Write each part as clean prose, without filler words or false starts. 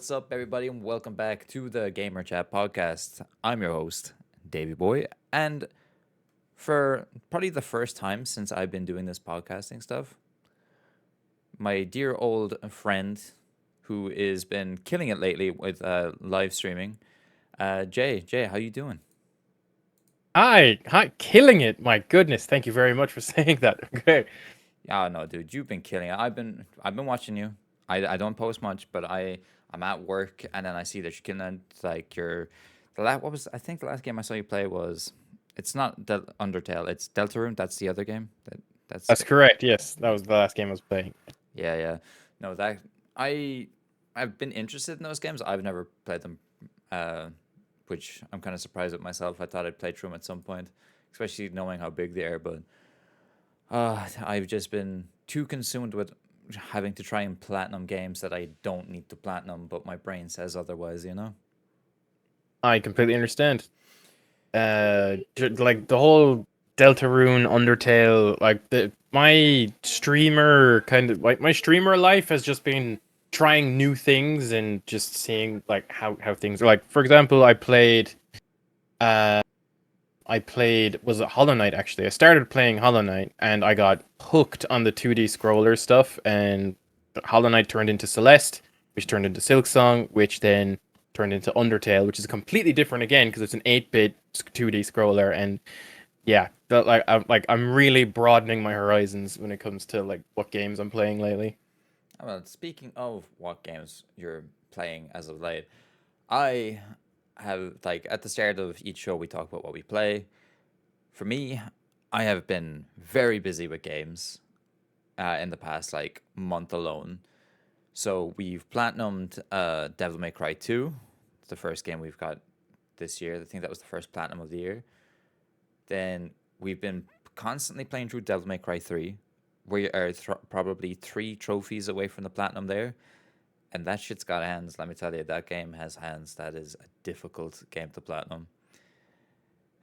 What's up, everybody, and welcome back to the Gamer Chat podcast. I'm your host, Davey Boy, and for probably the first time since I've been doing this podcasting stuff, my dear old friend who has been killing it lately with live streaming, Jay, how you doing? Hi, killing it. My goodness, thank you very much for saying that. Okay. Yeah, no, dude, you've been killing it. I've been watching you. I don't post much, but I'm at work and then I see that you're killing it. Like I think the last game I saw you play was it's not Undertale, it's Deltarune. That's the other game. That's That's correct. Yes, that was the last game I was playing. yeah. No, that I I've been interested in those games. I've never played them, uh, which I'm kind of surprised with myself. I thought I'd play through them at some point, especially knowing how big they are, but I've just been too consumed with having to try and platinum games that I don't need to platinum, but my brain says otherwise, you know? I completely understand. Like the whole Deltarune, Undertale, like my streamer kind of like my streamer life has just been trying new things and just seeing like how things are. Like for example, uh I played was it Hollow Knight actually. I started playing Hollow Knight and I got hooked on the 2D scroller stuff and Hollow Knight turned into Celeste, which turned into Silksong, which then turned into Undertale, which is completely different again because it's an 8-bit 2D scroller and yeah, I'm really broadening my horizons when it comes to like what games I'm playing lately. Well, speaking of what games you're playing as of late, I have, like, at the start of each show, we talk about what we play. For me, I have been very busy with games in the past, like, month alone. So we've platinumed Devil May Cry 2. It's the first game we've got this year. I think that was the first platinum of the year. Then we've been constantly playing through Devil May Cry 3. We are probably 3 trophies away from the platinum there. And that shit's got hands, let me tell you. That game has hands. That is a difficult game to platinum.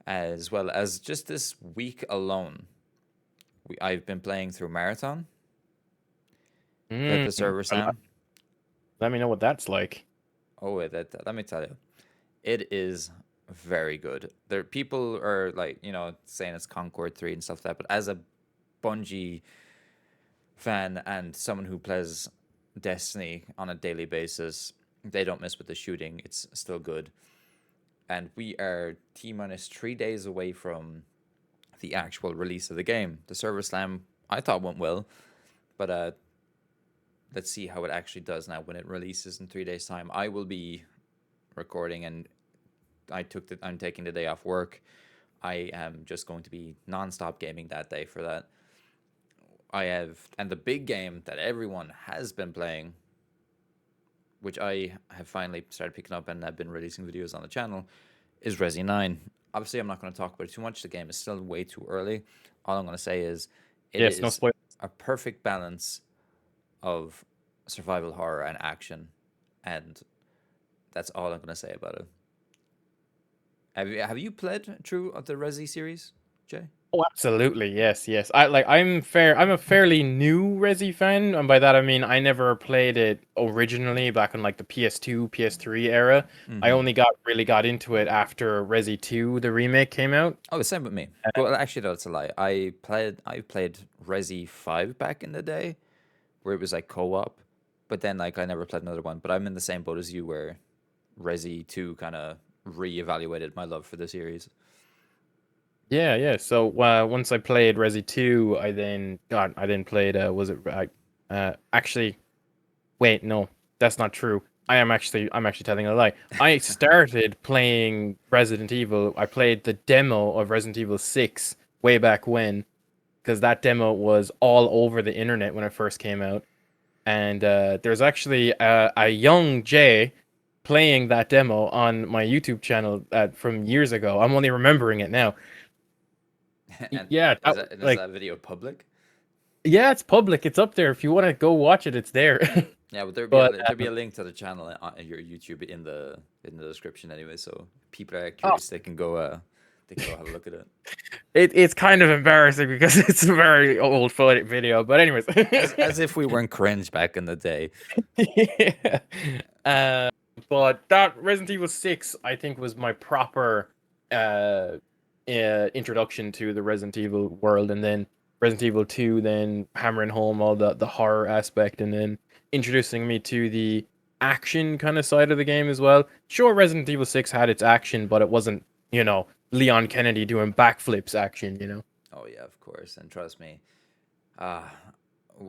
As well as just this week alone, I've been playing through Marathon, the Mm, server slam. let me know what that's like. Oh, let me tell you. It is very good. There people are like, saying it's Concord 3 and stuff like that, but as a Bungie fan and someone who plays Destiny on a daily basis, they don't miss with the shooting. It's still good. And we are T-minus 3 days away from the actual release of the game. The server slam I thought went well, but let's see how it actually does now when it releases in 3 days' time. I will be recording and I'm taking the day off work. I am just going to be non-stop gaming that day for that. And the big game that everyone has been playing, which I have finally started picking up and have been releasing videos on the channel, is Resi 9. Obviously, I'm not going to talk about it too much. The game is still way too early. All I'm going to say is it Yes, no is spoil. a perfect balance of survival horror and action, and that's all I'm going to say about it. Have you played through the Resi series, Jay? Oh, absolutely. Yes. I'm a fairly new Resi fan, and by that I mean I never played it originally back in like the PS2, PS3 era. I Mm-hmm. only really got into it after Resi 2, the remake came out. Oh, the same with me. Well, actually, that's a lie. I played Resi 5 back in the day, where it was like co-op, but then like I never played another one. But I'm in the same boat as you, where Resi 2 kind of re-evaluated my love for the series. Yeah. So once I played Resi 2, I then played actually wait, no, that's not true. I'm actually telling a lie. I started playing Resident Evil. I played the demo of Resident Evil 6 way back when, because that demo was all over the internet when it first came out. And there's actually a young Jay playing that demo on my YouTube channel from years ago. I'm only remembering it now. And Yeah, is that video public? yeah, it's public. It's up there. If you want to go watch it, it's there. Yeah, but But there'd be a link to the channel on your YouTube in the description anyway. So people are oh, curious, they can go have a look at it. It's kind of embarrassing because it's a very old video. But anyways, As if we weren't cringe back in the day. yeah. Uh, but that Resident Evil 6, I think, was my proper uh, introduction to the Resident Evil world, and then Resident Evil 2, then hammering home all the horror aspect, and then introducing me to the action kind of side of the game as well. Sure, Resident Evil 6 had its action, but it wasn't, Leon Kennedy doing backflips action. Oh yeah, of course. And trust me, uh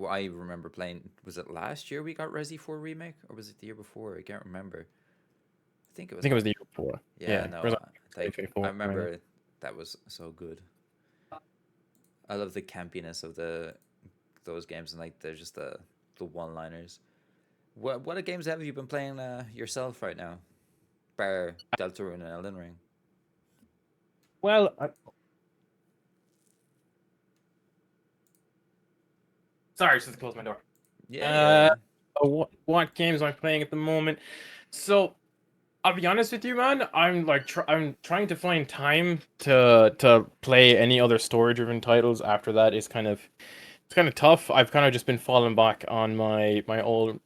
I remember playing. Was it last year we got Resi 4 remake, or was it the year before? I can't remember. I think it I was think it was like, the year before. yeah, Yeah, no, Resident Evil like I 2024, right? remember that was so good. I love the campiness of those games, and like they're just the one-liners. What games have you been playing yourself right now? Bar Deltarune and Elden Ring. Well, sorry, just to close my door. Yeah, yeah, yeah. What games am I playing at the moment? So I'll be honest with you, man. I'm like I'm trying to find time to play any other story-driven titles. After that, it's kind of tough. I've kind of just been falling back on my old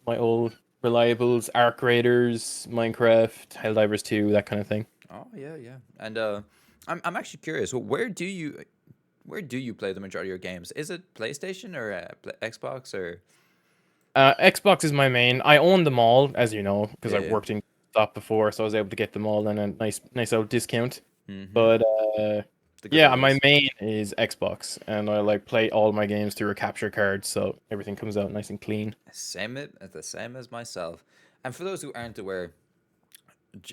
reliables, Arc Raiders, Minecraft, Helldivers 2, that kind of thing. Oh yeah, yeah. And I'm actually curious. Where do you play the majority of your games? Is it PlayStation or Xbox or? Xbox is my main. I own them all, as you know, because Yeah, I've yeah. worked in stop before, so I was able to get them all in a nice old discount. Mm-hmm. But The good yeah, old my days. main is Xbox, and I like play all my games through a capture card, so everything comes out nice and clean. The same as myself. And for those who aren't aware,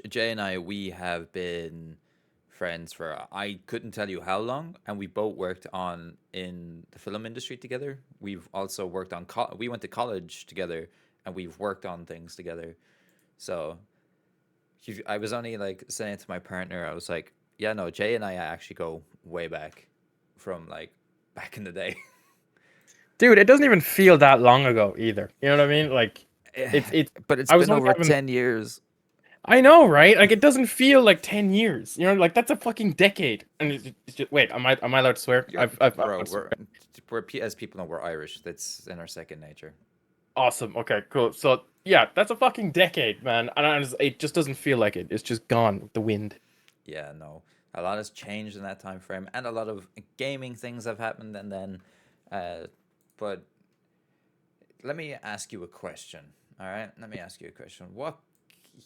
Jay and I, we have been friends for I couldn't tell you how long, and we both worked on in the film industry together. We've also worked on we went to college together, and we've worked on things together. So I was only like saying to my partner, I was like, yeah, no, Jay and I actually go way back from like back in the day. Dude, it doesn't even feel that long ago either. You know what I mean? Like, it's. But it's I was been like over having. 10 years. I know, right? Like, it doesn't feel like 10 years. Like that's a fucking decade. And it's just, wait, am I allowed to swear? You're I'm bro. allowed to swear. As people know, we're Irish. That's in our second nature. Awesome. Okay, cool. So yeah, that's a fucking decade, man. And it just doesn't feel like it. It's just gone with the wind. Yeah, no, a lot has changed in that time frame, and a lot of gaming things have happened. And then, but let me ask you a question. All right, let me ask you a question. What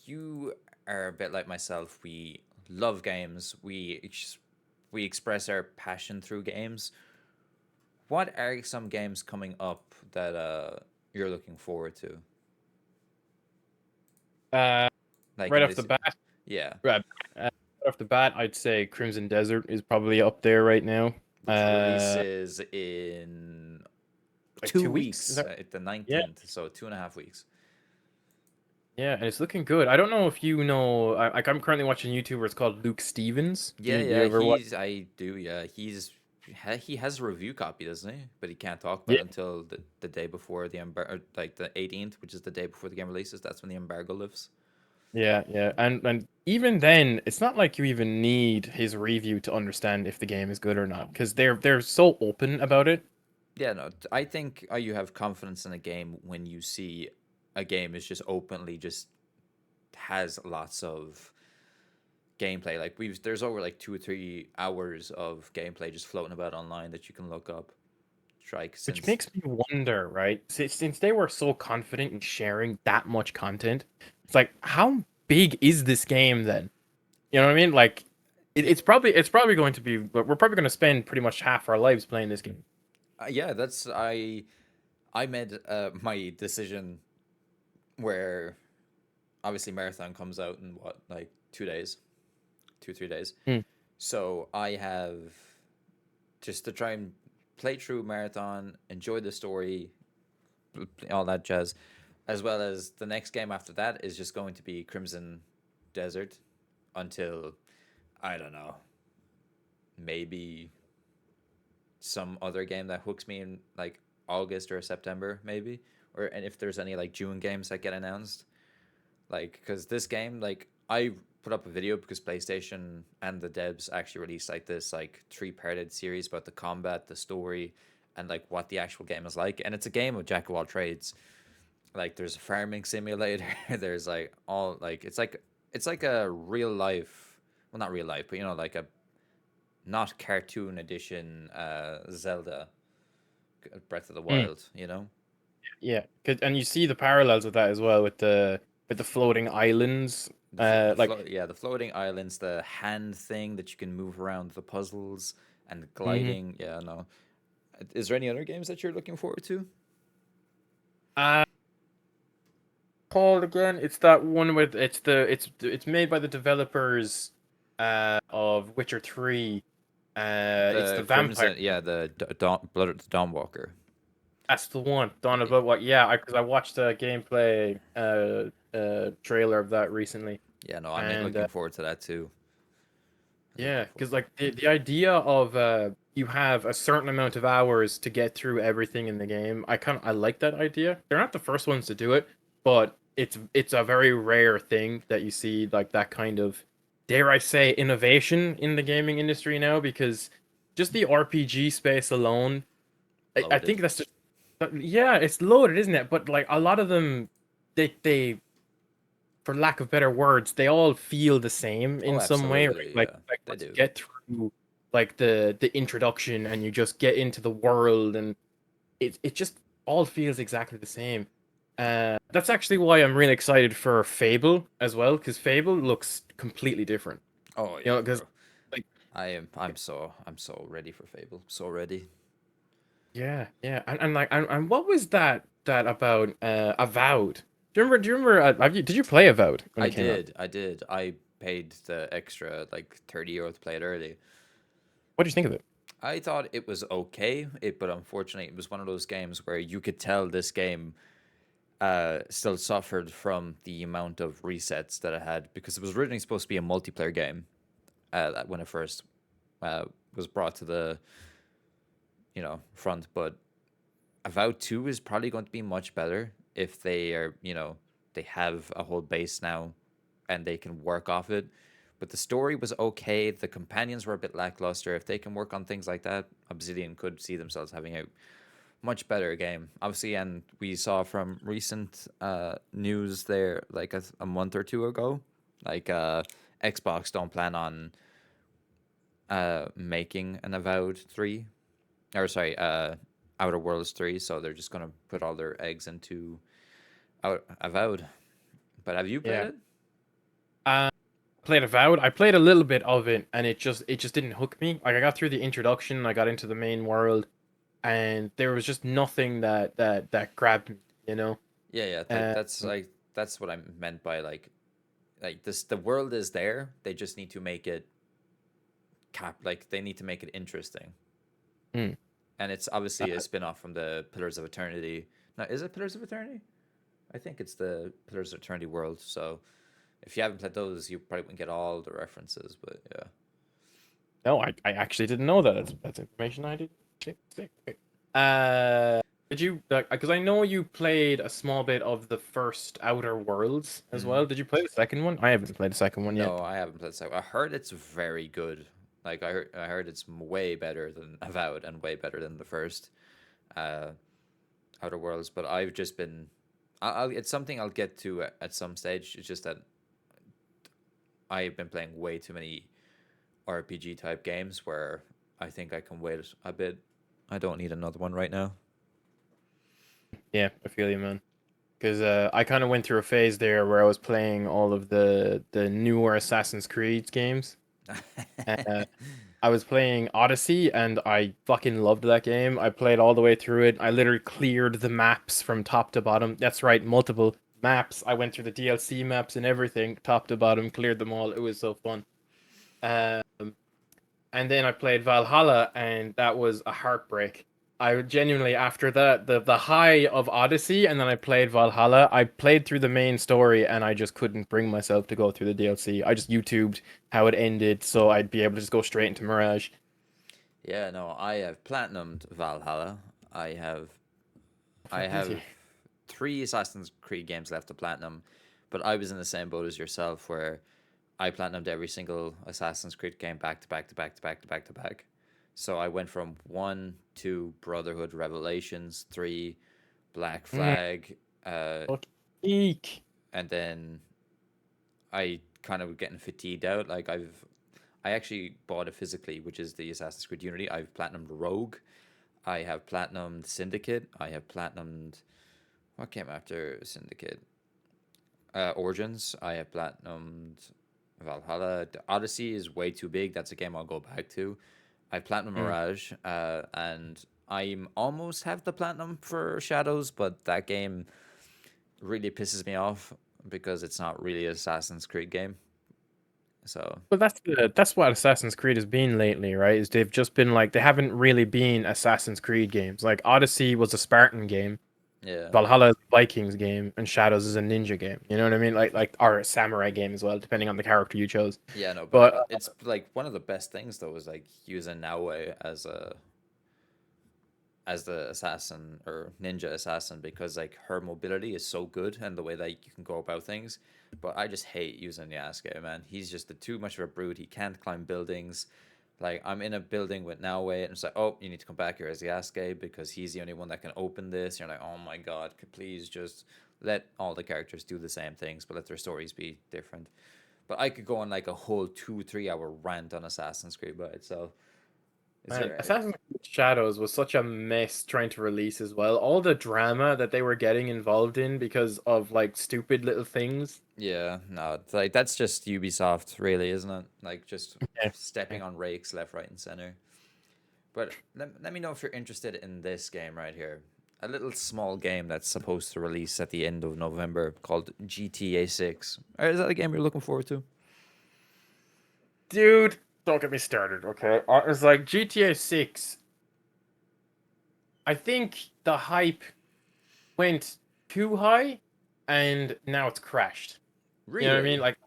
you are a bit like myself. We love games. We express our passion through games. What are some games coming up that you're looking forward to? Uh, Like right in off the this, bat, yeah, right, right off the bat, I'd say Crimson Desert is probably up there right now. which releases in Like two 2 weeks. Is weeks, that? at the Yeah, 19th, so 2.5 weeks. yeah, and it's looking good. I don't know if you know. I'm currently watching a YouTuber. It's called Luke Stevens. Do Yeah, you, do you yeah, ever watch? I do, yeah. He has a review copy, doesn't he? But he can't talk about Yeah, it until the day before the embargo, like the 18th, which is the day before the game releases. That's when the embargo lifts. yeah. And even then, it's not like you even need his review to understand if the game is good or not, because they're so open about it. Yeah, no, I think you have confidence in a game when you see a game is just openly just has lots of gameplay. Like there's over like 2 or 3 hours of gameplay just floating about online that you can look up. Try Which since makes me wonder, right? Since they were so confident in sharing that much content, it's like, how big is this game then? You know what I mean? Like, it's probably going to be, but we're probably going to spend pretty much half our lives playing this game. yeah, that's I made my decision where obviously marathon comes out in what like 2 days, 2 3 days. Hmm. So I have just to try and play through marathon, enjoy the story, all that jazz, as well as the next game after that is just going to be Crimson Desert until I don't know, maybe some other game that hooks me in like August or September, maybe, or and if there's any like June games that get announced, like because this game like I put up a video because PlayStation and the devs actually released like this like three-parted series about the combat, the story, and like what the actual game is like. And it's a game of jack of all trades. Like there's a farming simulator, there's like all like it's like a real life, well not real life, but like a not cartoon edition Zelda Breath of the Mm, Wild. yeah, and you see the parallels with that as well with the floating islands. Like The floating islands, the hand thing that you can move around the puzzles and mhm. gliding. Yeah, no. Is there any other games that you're looking forward to? uh called again? It's that one with it's made by the developers of Witcher 3. It's the The vampire. Crimson, yeah, the Blood of the Dawnwalker. That's the one. Dawn of Y- Blood. What? Yeah, because I watched a gameplay trailer of that recently, Yeah, no, I'm and looking forward to that too. Looking yeah, forward. because like the idea of you have a certain amount of hours to get through everything in the game. I like that idea. They're not the first ones to do it, but it's a very rare thing that you see like that kind of, dare I say, innovation in the gaming industry now, because just the RPG space alone, I Loaded. think that's just yeah, it's loaded, isn't it? But like a lot of them, they for lack of better words, they all feel the same Oh, in some way, right? absolutely. Like Yeah, like they once you do. get through like the introduction and you just get into the world, and it just all feels exactly the same. That's actually why I'm really excited for Fable as well, because Fable looks completely different. Oh You yeah, know, because bro. like I'm so ready for Fable. So ready. yeah, yeah, and like and what was that about Avowed? Do you remember did you play Avowed when I it came out? did. I did. I paid the extra like 30 € to play it early. What did you think of it? I thought it was okay, but unfortunately, it was one of those games where you could tell this game still suffered from the amount of resets that it had because it was originally supposed to be a multiplayer game when it first uh, was brought to the front. But Avowed 2 is probably going to be much better if they have a whole base now and they can work off it. But the story was okay. The companions were a bit lackluster. If they can work on things like that, Obsidian could see themselves having a much better game. Obviously, and we saw from recent news there, like a month or two ago, like Xbox don't plan on making an Avowed 3, or sorry, Outer Worlds 3, so they're just gonna put all their eggs into Avowed. But have you played Yeah. it? Uh, Played Avowed. I played a little bit of it, and it just didn't hook me. Like I got through the introduction, I got into the main world, and there was just nothing that grabbed me. You know. Yeah, yeah. Uh, That's what I meant by like this. The world is there. They just need to make it like they need to make it interesting. hmm. And it's obviously a spin-off from the Pillars of Eternity. Now, is it Pillars of Eternity? I think it's the Pillars of Eternity world. So if you haven't played those, you probably won't get all the references. But yeah. No, I actually didn't know that. That's information I did. Okay. Uh, did you? Because I know you played a small bit of the first Outer Worlds as Hmm. well. Did you play the second one? I haven't played the second one yet. No, I haven't played second. I heard it's very good. Like I heard it's way better than Avowed and way better than the first uh, Outer Worlds. But I've just been, it's something I'll get to at some stage. It's just that I've been playing way too many RPG type games where I think I can wait a bit. I don't need another one right now. Yeah, I feel you, man. Because I kind of went through a phase there where I was playing all of the newer Assassin's Creed games. Uh, I was playing Odyssey, and I fucking loved that game. I played all the way through it. I literally cleared the maps from top to bottom. That's right, multiple maps. I went through the DLC maps and everything, top to bottom, cleared them all. It was so fun. Um, and then I played Valhalla, and that was a heartbreak. I genuinely, after that, the high of Odyssey, and then I played Valhalla. I played through the main story, and I just couldn't bring myself to go through the DLC. I just YouTubed how it ended, so I'd be able to just go straight into Mirage. Yeah, no, I have platinumed Valhalla. I have I Fuck did you? have three Assassin's Creed games left to platinum, but I was in the same boat as yourself where I platinumed every single Assassin's Creed game back to back to back to back to back to back. So I went from 1, 2, Brotherhood, Revelations, 3, Black Mm, Flag, uh, fuck. Eek. and then I kind of getting fatigued out. Like I actually bought it physically, which is the Assassin's Creed Unity. I've platinumed Rogue. I have platinumed Syndicate. I have platinumed what came after Syndicate? Origins. I have platinumed Valhalla. The Odyssey is way too big. That's a game I'll go back to. I platinum Mm. Mirage, and I'm almost have the platinum for Shadows, but that game really pisses me off because it's not really an Assassin's Creed game. So But that's what Assassin's Creed has been lately, right? Is they've just been like they haven't really been Assassin's Creed games. Like Odyssey was a Spartan game, yeah, Valhalla is a Vikings game, and Shadows is a ninja game. You know what I mean? Like or a samurai game as well, depending on the character you chose. yeah, no, but But it's like one of the best things though is like using Naoe as the assassin or ninja assassin because like her mobility is so good and the way that you can go about things. But I just hate using Yasuke, man. He's just too much of a brute. He can't climb buildings. Like I'm in a building with Naoe and it's like, oh, you need to come back here as Yasuke because he's the only one that can open this. You're like, oh my god, please just let all the characters do the same things, but let their stories be different. But I could go on like a whole 2 3 hour rant on Assassin's Creed by itself. Is man, there? Assassin's Creed Shadows was such a mess trying to release as well. All the drama that they were getting involved in because of like stupid little things. Yeah, no, it's like that's just Ubisoft, really, isn't it? Like just Yeah. stepping Yeah. on rakes left, right, and center. But let me know if you're interested in this game right here. A little small game that's supposed to release at the end of November called GTA 6. Is that a game you're looking forward to? Dude, don't get me started, okay? It's like GTA 6. I think the hype went too high and now it's crashed. You know what I mean? Really? Like,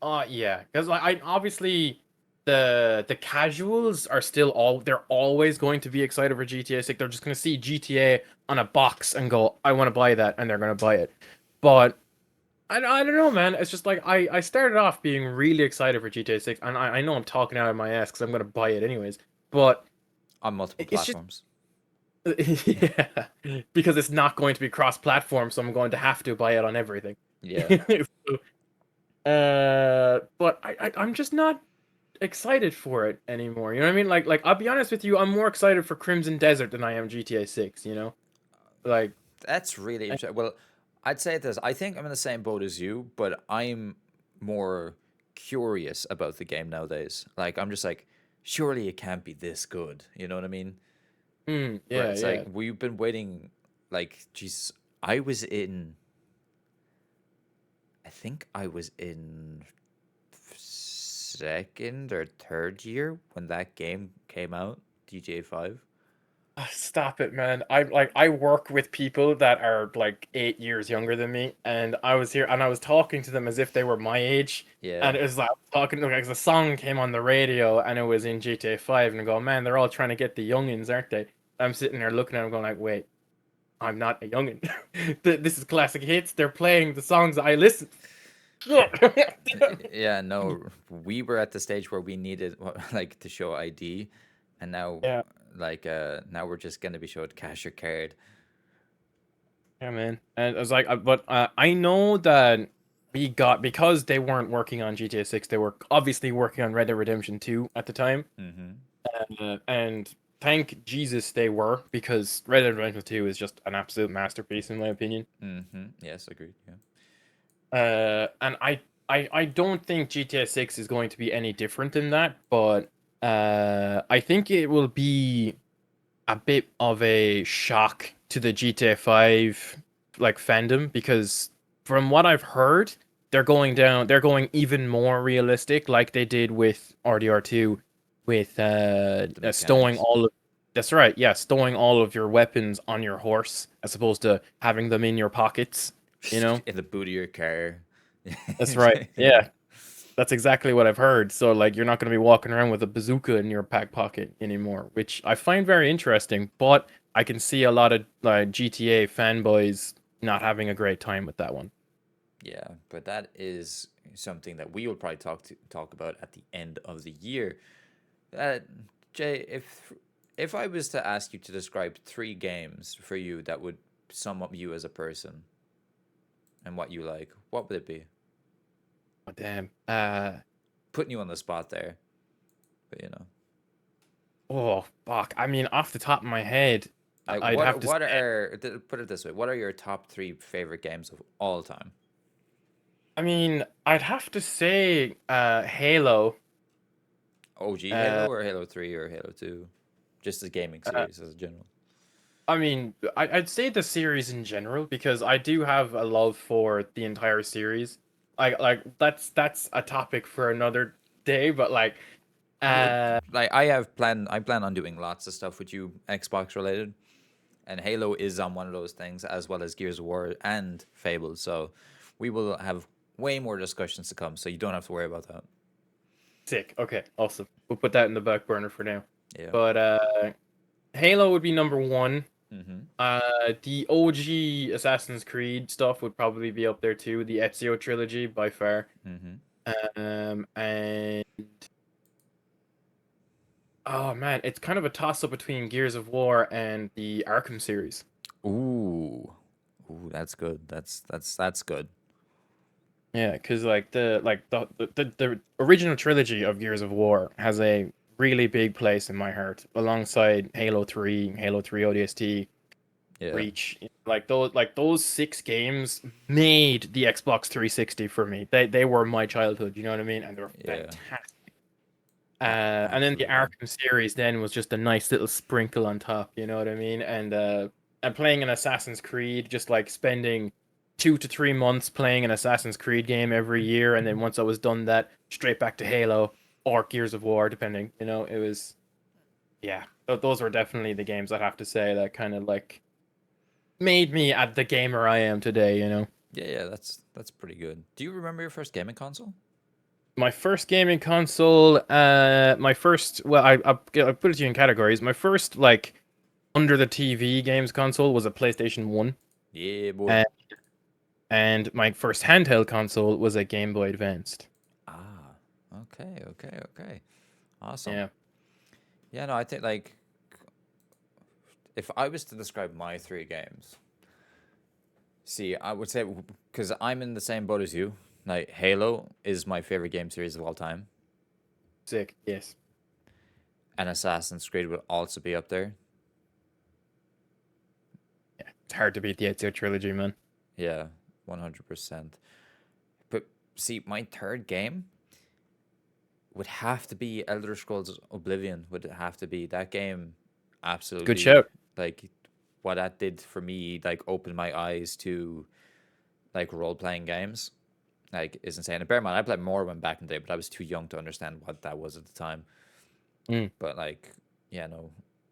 oh yeah, because like I obviously the casuals are still they're always going to be excited for GTA 6. They're just gonna see GTA on a box and go, I want to buy that, and they're gonna buy it. But I don't know, man. It's just like I started off being really excited for GTA 6, and I know I'm talking out of my ass because I'm gonna buy it anyways. But On multiple it's just platforms. yeah, because it's not going to be cross-platform, so I'm going to have to buy it on everything. Yeah. But I'm just not excited for it anymore. You know what I mean? Like I'll be honest with you, I'm more excited for Crimson Desert than I am GTA 6, you know? Like That's really interesting. Well, I'd say this. I think I'm in the same boat as you, but I'm more curious about the game nowadays. Like I'm just like, surely it can't be this good. You know what I mean? Where yeah, it's like yeah. we've been waiting. Like, geez, I was in. I think I was in second or third year when that game came out, GTA 5. Stop it, man. I work with people that are like 8 years younger than me, and I was here and I was talking to them as if they were my age. Yeah. And it was like talking like the song came on the radio and it was in GTA 5 and I go, man, they're all trying to get the youngins, aren't they? I'm sitting there looking at them going like, wait, I'm not a youngin. This is classic hits. They're playing the songs I listen. Yeah, no, we were at the stage where we needed like to show ID, and now Yeah, now we're just gonna be showed cash or card. yeah, man. And I was like, but I know that we got because they weren't working on GTA 6. They were obviously working on Red Dead Redemption 2 at the time, Mm-hmm. and thank Jesus they were because Red Dead Redemption 2 is just an absolute masterpiece in my opinion. Mm-hmm. Yes, agreed. Yeah. And I don't think GTA 6 is going to be any different than that, but I think it will be a bit of a shock to the GTA 5 like fandom because from what I've heard, they're going even more realistic like they did with RDR2 with The stowing mechanics. all of that's right, yeah, stowing all of your weapons on your horse as opposed to having them in your pockets, you know? In the boot of your car. That's right. Yeah. That's exactly what I've heard. So like you're not going to be walking around with a bazooka in your back pocket anymore, which I find very interesting, but I can see a lot of like GTA fanboys not having a great time with that one. Yeah, but that is something that we will probably talk about at the end of the year. Uh, Jay, if I was to ask you to describe 3 games for you that would sum up you as a person and what you like, what would it be? Oh, damn. Putting you on the spot there, but Oh, fuck. I mean, off the top of my head, like I'd have to say, put it this way, what are your top 3 favorite games of all time? I'd have to say, Halo. OG Uh, Halo or Halo 3 or Halo 2? Just the gaming uh, series as a general. I'd say the series in general because I do have a love for the entire series. That's a topic for another day, but Well, uh, like I plan on doing lots of stuff with you Xbox related, and Halo is on one of those things as well as Gears of War and Fable. So we will have way more discussions to come. So you don't have to worry about that. sick. Okay, awesome. We'll put that in the back burner for now. Yeah. But Halo would be number one. Mm-hmm. The OG Assassin's Creed stuff would probably be up there too. The Ezio trilogy by far. Mm-hmm. And oh man, it's kind of a toss up between Gears of War and the Arkham series. Ooh. Ooh, that's good. That's good. Yeah, because the original trilogy of Gears of War has a really big place in my heart, alongside Halo 3 ODST, Yeah. Reach. Like those 6 games made the Xbox 360 for me. They were my childhood, you know what I mean? And they were Yeah. fantastic. And then the Absolutely. Arkham series then was just a nice little sprinkle on top, you know what I mean? And playing an Assassin's Creed, just like spending 2 to 3 months playing an Assassin's Creed game every year, and then once I was done that, straight back to Halo or Gears of War, depending. It was yeah. Those were definitely the games I'd have to say that kind of like made me at the gamer I am today. Yeah, yeah, that's pretty good. Do you remember your first gaming console? My first gaming console, my first, well, I put it to you in categories. My first, like, under the TV games console was a PlayStation 1. Yeah, boy. And, and my first handheld console was a Game Boy Advanced. Ah, okay, okay, okay. Awesome. Yeah. Yeah, no, I think like if I was to describe my 3 games, see, I would say because I'm in the same boat as you. Like Halo is my favorite game series of all time, Sick. Yes. and Assassin's Creed would also be up there. Yeah. It's hard to beat the Ezio trilogy, man. Yeah, 100%. But see, my third game would have to be Elder Scrolls Oblivion. Would have to be that game. Good Absolutely, shout. like what that did for me, like opened my eyes to like role playing games. Like is insane. And bear in mind, I played more when back in the day, but I was too young to understand what that was at the time. Mm. But like, yeah, no,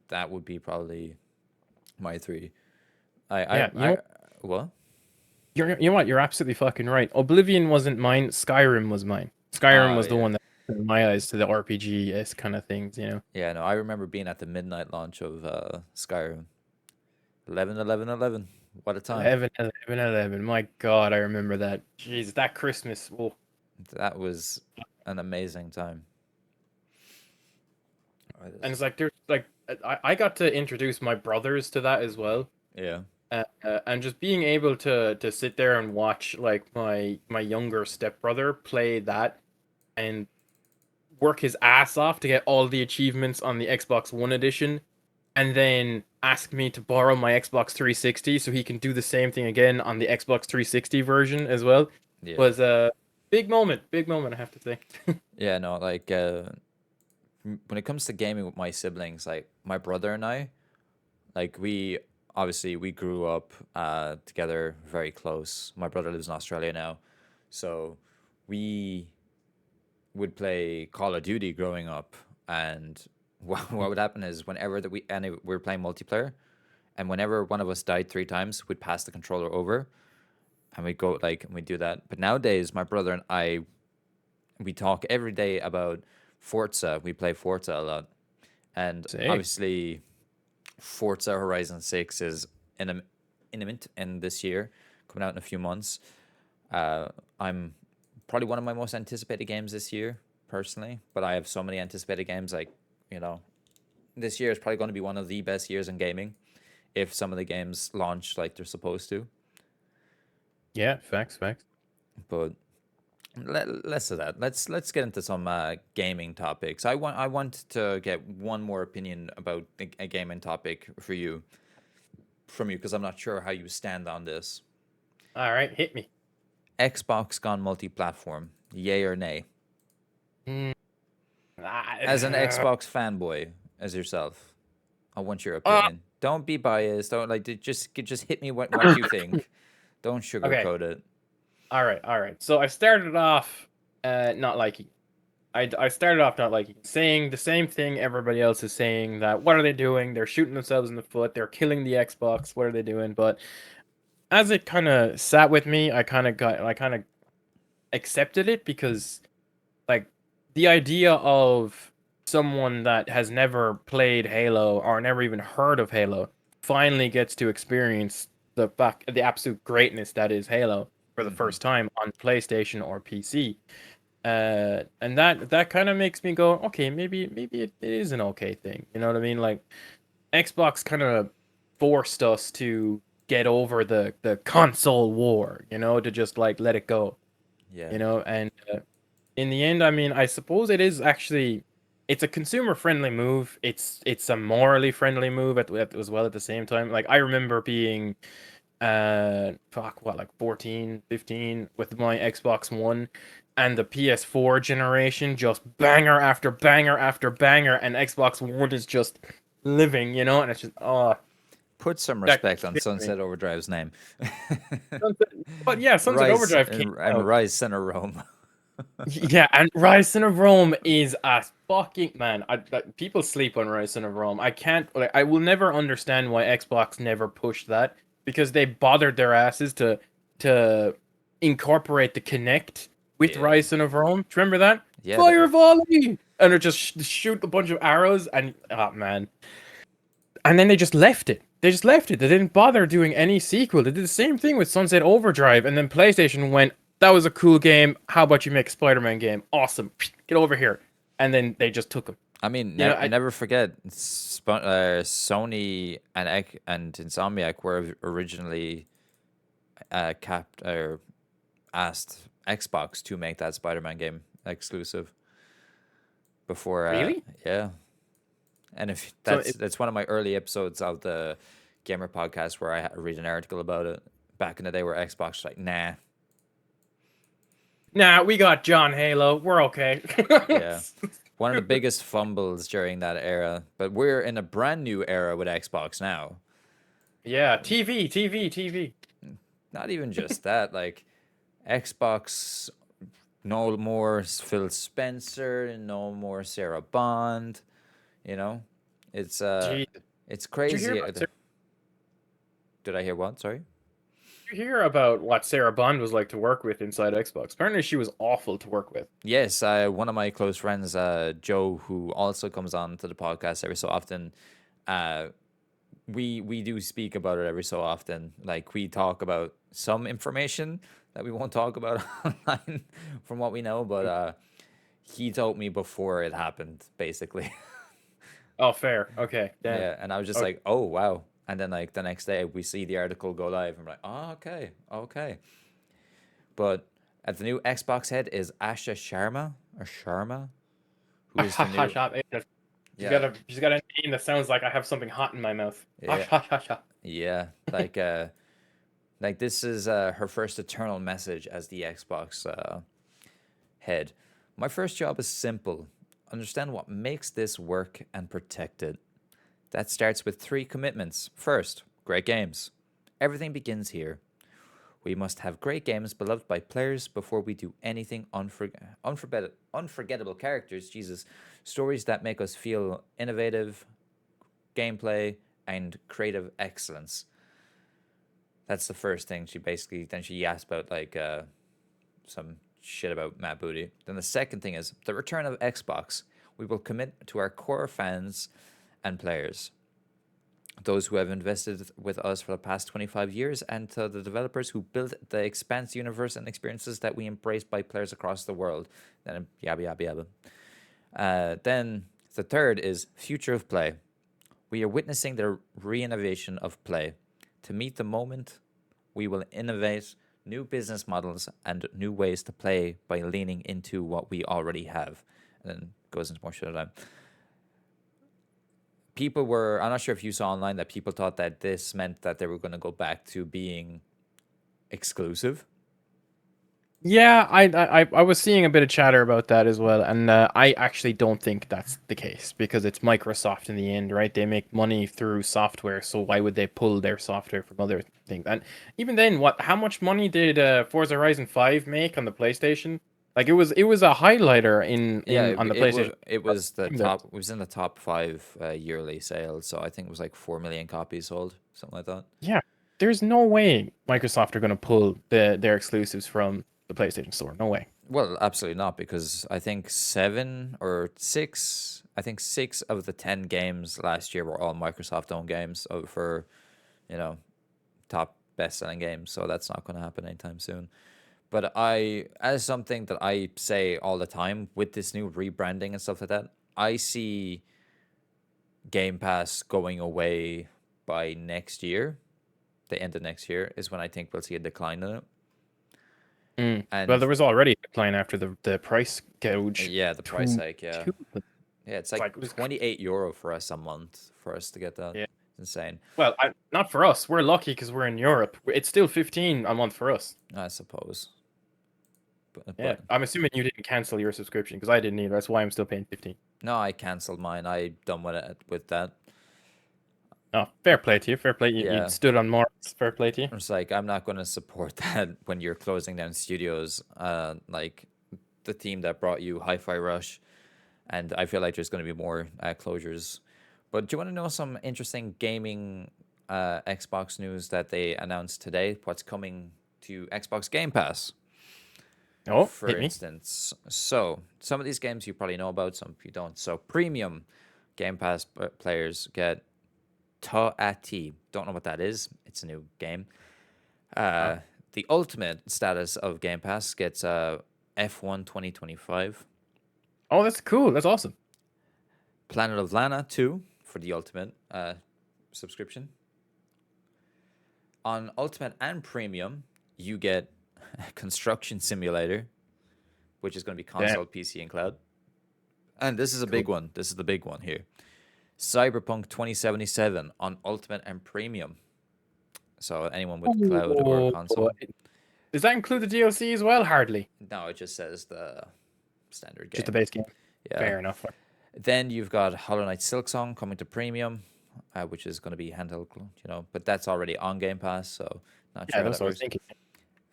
that would be probably my 3. I, I, Yeah. I, what? You know what? You're absolutely fucking right. Oblivion wasn't mine. Skyrim was mine. Skyrim Oh was the yeah, one that opened my eyes to the RPG-esque kind of things. yeah. No, I remember being at the midnight launch of Skyrim. 11, 11, 11. What a time! 11, 11, 11. My God, I remember that. Jeez, that Christmas. Oh, That was an amazing time. and it's like there's like I got to introduce my brothers to that as well, Yeah, and just being able to sit there and watch like my younger stepbrother play that and work his ass off to get all the achievements on the Xbox One edition, and then ask me to borrow my Xbox 360 so he can do the same thing again on the Xbox 360 version as well, yeah, was a big moment, I have to say. yeah. No, like when it comes to gaming with my siblings, like my brother and I, like we obviously we grew up together, very close. My brother lives in Australia now, so we would play Call of Duty growing up, and what would happen is whenever that we were playing multiplayer, and whenever one of us died 3 times, we'd pass the controller over, and we'd go like and we do that. But nowadays, my brother and I, we talk every day about Forza. We play Forza a lot, and Sick. obviously Forza Horizon 6 is imminent in this year, coming out in a few months. I'm probably one of my most anticipated games this year, personally. But I have so many anticipated games. Like, you know, this year is probably going to be one of the best years in gaming if some of the games launch like they're supposed to. Yeah, facts. But less of that. Let's get into some gaming topics. I want to get one more opinion about a gaming topic from you because I'm not sure how you stand on this. All right, hit me. Xbox gone multi-platform, yay or nay? Mm, As an ah, Xbox fanboy, as yourself, I want your uh, opinion. Don't be biased. Don't like just hit me what you think. Don't okay. sugarcoat it. All right. So I started off not liking. I started off not liking, saying the same thing everybody else is saying, that what are they doing? They're shooting themselves in the foot. They're killing the Xbox. What are they doing? But as it kind of sat with me, I kind of accepted it because like the idea of someone that has never played Halo or never even heard of Halo finally gets to experience the absolute greatness that is Halo for the Hmm. first time on PlayStation or PC. And that kind of makes me go, okay, maybe it is an okay thing. You know what I mean? Like Xbox kind of forced us to get over the console war, you know, to just like let it go, Yeah. you know, and in the end, I mean, I suppose it is actually it's a consumer friendly move. It's a morally friendly move as well at the same time. Like I remember being fuck what, like 14, 15 with my Xbox One and the PS4 generation, just banger after banger after banger, and Xbox One is just living, you know, and it's just Put some that respect on killed me. Sunset Overdrive's name. Sunset, but yeah, Sunset Rise Overdrive came and out. Rise Center Rome. Yeah, and Rise of Rome is a fucking man. People sleep on Rise of Rome. I can't. Like, I will never understand why Xbox never pushed that, because they bothered their asses to incorporate the Kinect with Yeah. Rise of Rome. Do you remember that? Yeah. Fire volley, and it just shoot a bunch of arrows, and oh man. And then they just left it. They just left it. They didn't bother doing any sequel. They did the same thing with Sunset Overdrive, and then PlayStation went, "That was a cool game. How about you make a Spider-Man game? Awesome. Get over here." And then they just took them. I mean, You know, never forget, Sony and Insomniac were originally capped or asked Xbox to make that Spider-Man game exclusive before. really? Yeah, and if So that's one of my early episodes of the Gamer Podcast where I read an article about it back in the day where Xbox was like, nah, nah, we got John Halo. We're okay. yeah. One of the biggest fumbles during that era, but we're in a brand new era with Xbox now. Yeah, TV. Not even just that, like Xbox, no more Phil Spencer, no more Sarah Bond. You know, it's Gee, it's did you hear crazy. about Did I hear what? Sorry. did you hear about what Sarah Bond was like to work with inside Xbox? Apparently, she was awful to work with. Yes, one of my close friends, Joe, who also comes on to the podcast every so often. Uh, we do speak about it every so often. Like we talk about some information that we won't talk about online from what we know, but he told me before it happened, basically. Oh, fair. Okay, damn. Yeah, and I was just Okay. like, oh wow. And then like the next day we see the article go live. And I'm like, oh okay, okay. But at the new Xbox head is Asha Sharma, who is the Hush, hush, new hush. yeah She's got a name that sounds like I have something hot in my mouth. yeah Hush, hush, hush, hush. yeah like this is her first eternal message as the Xbox head. My first job is simple. Understand what makes this work and protect it. That starts with three commitments. First, great games. Everything begins here. We must have great games beloved by players before we do anything unforgettable characters, Jesus, stories that make us feel innovative, gameplay, and creative excellence. That's the first thing then she asked about like some shit about Matt Booty. Then the second thing is the return of Xbox. We will commit to our core fans and players. those who have invested with us for the past 25 years, and to the developers who built the expanse universe and experiences that we embrace by players across the world. Then yabba yabba yabba. Then the third is future of play. We are witnessing the re-innovation of play. To meet the moment, we will innovate new business models and new ways to play by leaning into what we already have. And then goes into more shit of that. People were, I'm not sure if you saw online that people thought that this meant that they were going to go back to being exclusive. Yeah, I was seeing a bit of chatter about that as well, and I actually don't think that's the case because it's Microsoft in the end, right? They make money through software, so why would they pull their software from other things? And even then, how much money did Forza Horizon 5 make on the PlayStation? Like it was a highlighter in on the PlayStation. It was the top. It was in the top 5 yearly sales. So I think it was like 4 million copies sold, something like that. Yeah, there's no way Microsoft are going to pull their exclusives from the PlayStation Store. No way. Well, absolutely not, because I think 7 or 6. I think 6 of the 10 games last year were all Microsoft-owned games for, you know, top best-selling games. So that's not going to happen anytime soon. But as something that I say all the time with this new rebranding and stuff like that, I see Game Pass going away by next year. The end of next year is when I think we'll see a decline in it. Well, And there was already a decline after the price gouge. yeah, the price hike, yeah. Yeah, it's like it was 28 euro for us a month for us to get that. Yeah. It's insane. Well, not for us. We're lucky because we're in Europe. It's still 15 a month for us. I suppose. Yeah, I'm assuming you didn't cancel your subscription because I didn't either. That's why I'm still paying 15. No, I cancelled mine. I done with that. Oh, fair play to you. Fair play. Yeah. You stood on more. Fair play to you. It's like, I'm not going to support that when you're closing down studios, like the team that brought you Hi-Fi Rush, and I feel like there's going to be more closures. But do you want to know some interesting gaming Xbox news that they announced today? What's coming to Xbox Game Pass? Oh, For hit me. instance. So some of these games you probably know about, some you don't. So premium Game Pass players get Ta Ati. Don't know what that is. It's a new game. The ultimate status of Game Pass gets F1 2025. Oh, that's cool. That's awesome. Planet of Lana 2 for the ultimate subscription. On ultimate and premium, you get Construction Simulator, which is going to be console, PC, and cloud. And this is a big one. This is the big one here. Cyberpunk 2077 on ultimate and premium. So anyone with cloud or console. Does that include the DLC as well? Hardly. No, it just says the standard game. Just the base game. Yeah. Fair enough. Then you've got Hollow Knight Silksong coming to premium, which is going to be handheld, but that's already on Game Pass, so not sure. Yeah, that's what I was thinking.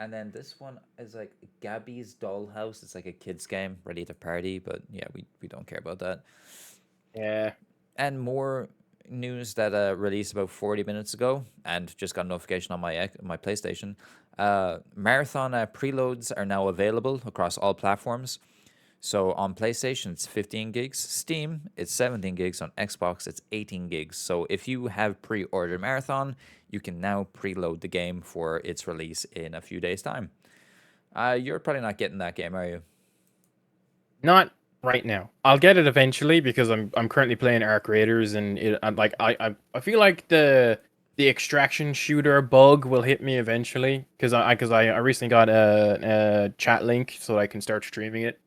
And then this one is like Gabby's Dollhouse. It's like a kids game, ready to party, but yeah, we don't care about that. Yeah. And more news that released about 40 minutes ago, and just got a notification on my PlayStation. Marathon preloads are now available across all platforms. So on PlayStation, it's 15 gigs. Steam, it's 17 gigs. On Xbox, it's 18 gigs. So if you have pre-ordered Marathon, you can now preload the game for its release in a few days' time. You're probably not getting that game, are you? Not right now. I'll get it eventually because I'm currently playing Arc Raiders, and I feel like the extraction shooter bug will hit me eventually because I recently got a chat link so I can start streaming it.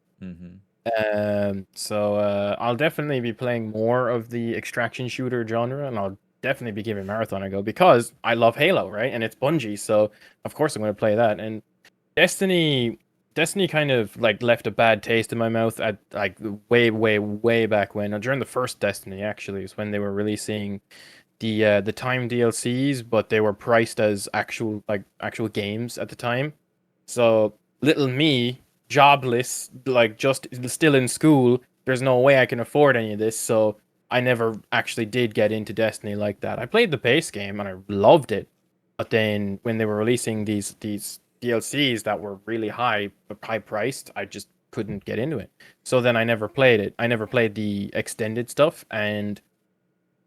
So I'll definitely be playing more of the extraction shooter genre, and I'll definitely be giving Marathon a go because I love Halo, right? And it's Bungie, so of course I'm going to play that. And Destiny kind of like left a bad taste in my mouth at like way back when, during the first Destiny actually, is when they were releasing the time DLCs, but they were priced as actual games at the time. So little me, jobless, like just still in school, there's no way I can afford any of this, so I never actually did get into Destiny like that. I played the base game and I loved it, but then when they were releasing these DLCs that were really high priced, I just couldn't get into it. So then I never played it. I never played the extended stuff, and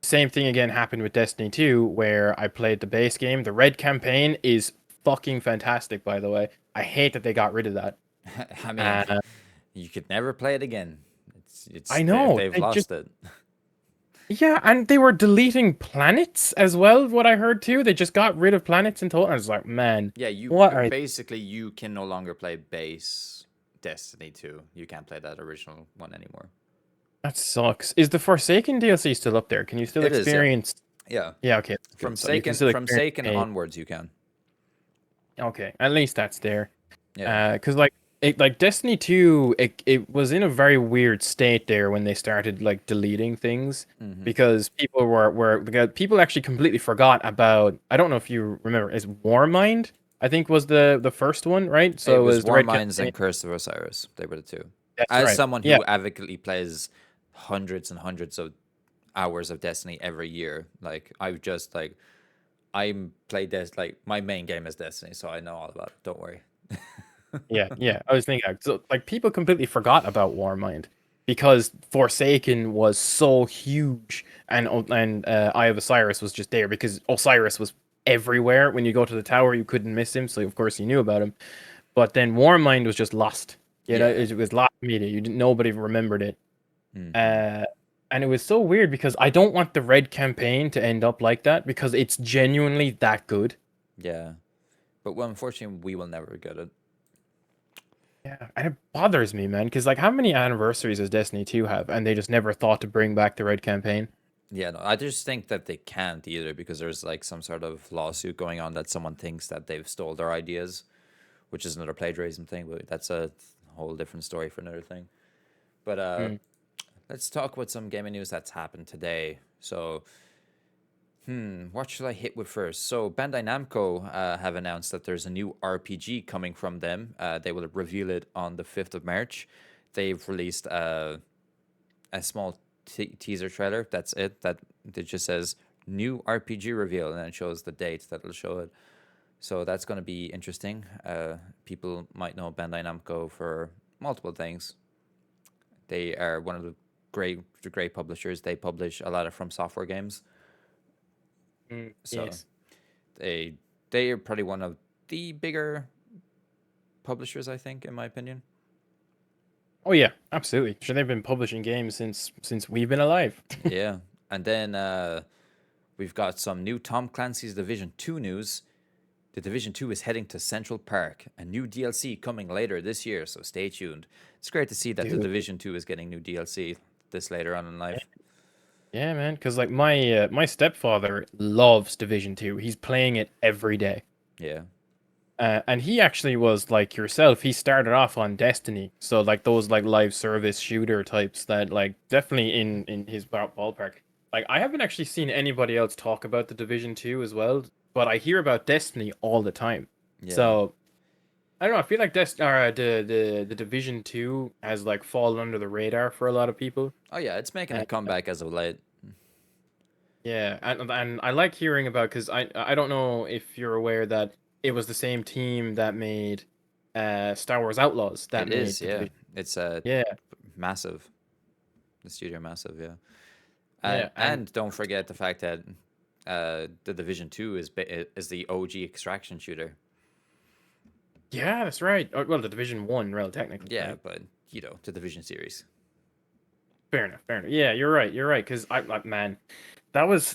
same thing again happened with Destiny 2, where I played the base game. The red campaign is fucking fantastic, by the way. I hate that they got rid of that. I mean, Uh, you could never play it again. I They, know they've they just lost it. yeah, and they were deleting planets as well. What I heard too, they just got rid of planets in total. I was like, man, Yeah, you what are basically you can no longer play base Destiny 2. You can't play that original one anymore. that sucks. Is the Forsaken DLC still up there? Can you still It is, yeah. experience? Yeah. Yeah, okay, that's From good. So you can still From experience. Saken onwards you can. Okay, at least that's there. Yeah. Because like Destiny 2, it was in a very weird state there when they started like deleting things Hmm. because because people actually completely forgot about. I don't know if you remember, is Warmind? I think was the first one, right? It So it was was the Red Warminds Campaign. and Curse of Osiris. They were the two. That's As right. someone Yeah. who advocately plays hundreds and hundreds of hours of Destiny every year, like I've just like I'm played this like my main game is Destiny, so I know all about it. Don't worry. Yeah, yeah. I was thinking so like people completely forgot about Warmind because Forsaken was so huge and Eye of Osiris was just there because Osiris was everywhere. When you go to the tower, you couldn't miss him, so of course you knew about him. But then Warmind was just lost. You know, Yeah. it was lost media. Nobody remembered it. Hmm. Uh, and it was so weird because I don't want the red campaign to end up like that because it's genuinely that good. Yeah. But well, unfortunately, we will never get it. Yeah, and it bothers me, man, because like how many anniversaries does Destiny 2 have? And they just never thought to bring back the red campaign. Yeah, no, I just think that they can't either because there's like some sort of lawsuit going on that someone thinks that they've stole their ideas, which is another plagiarism thing, but that's a whole different story for another thing. But Mm, let's talk about some gaming news that's happened today. So, what should I hit with first? So, Bandai Namco have announced that there's a new RPG coming from them. They will reveal it on the 5th of March. They've released a small teaser trailer. That's it. That it just says new RPG reveal, and then it shows the date that it'll show it. So that's going to be interesting. People might know Bandai Namco for multiple things. They are one of the great publishers. They publish a lot of From Software games. So yes. they they are probably one of the bigger publishers, I think, in my opinion. Oh yeah, absolutely. Sure, they've been publishing games since we've been alive. Yeah, and then we've got some new Tom Clancy's Division 2 news. The Division 2 is heading to Central Park, a new DLC coming later this year, so stay tuned. It's great to see that the Dude. Division 2 is getting new DLC this later on in life. Yeah, man. Because like my stepfather loves Division 2. He's playing it every day. Yeah. And he actually was like yourself. He started off on Destiny, so like those like live service shooter types that like definitely in his ballpark. Like I haven't actually seen anybody else talk about the Division 2 as well, but I hear about Destiny all the time. Yeah. So I don't know. I feel like the Division 2 has like fallen under the radar for a lot of people. Oh, yeah, it's making a Uh, comeback as of late. yeah, and I like hearing about because I don't know if you're aware that it was the same team that made Star Wars Outlaws that It made is, the yeah. Division. It's Yeah, massive. The studio massive, yeah. yeah, and And don't forget the fact that the Division 2 is the OG extraction shooter. yeah, that's right. Well, the Division 1, real technically, Yeah, right? but, the Division series. Fair enough, fair enough. Yeah, you're right, you're right. Because I like man, that was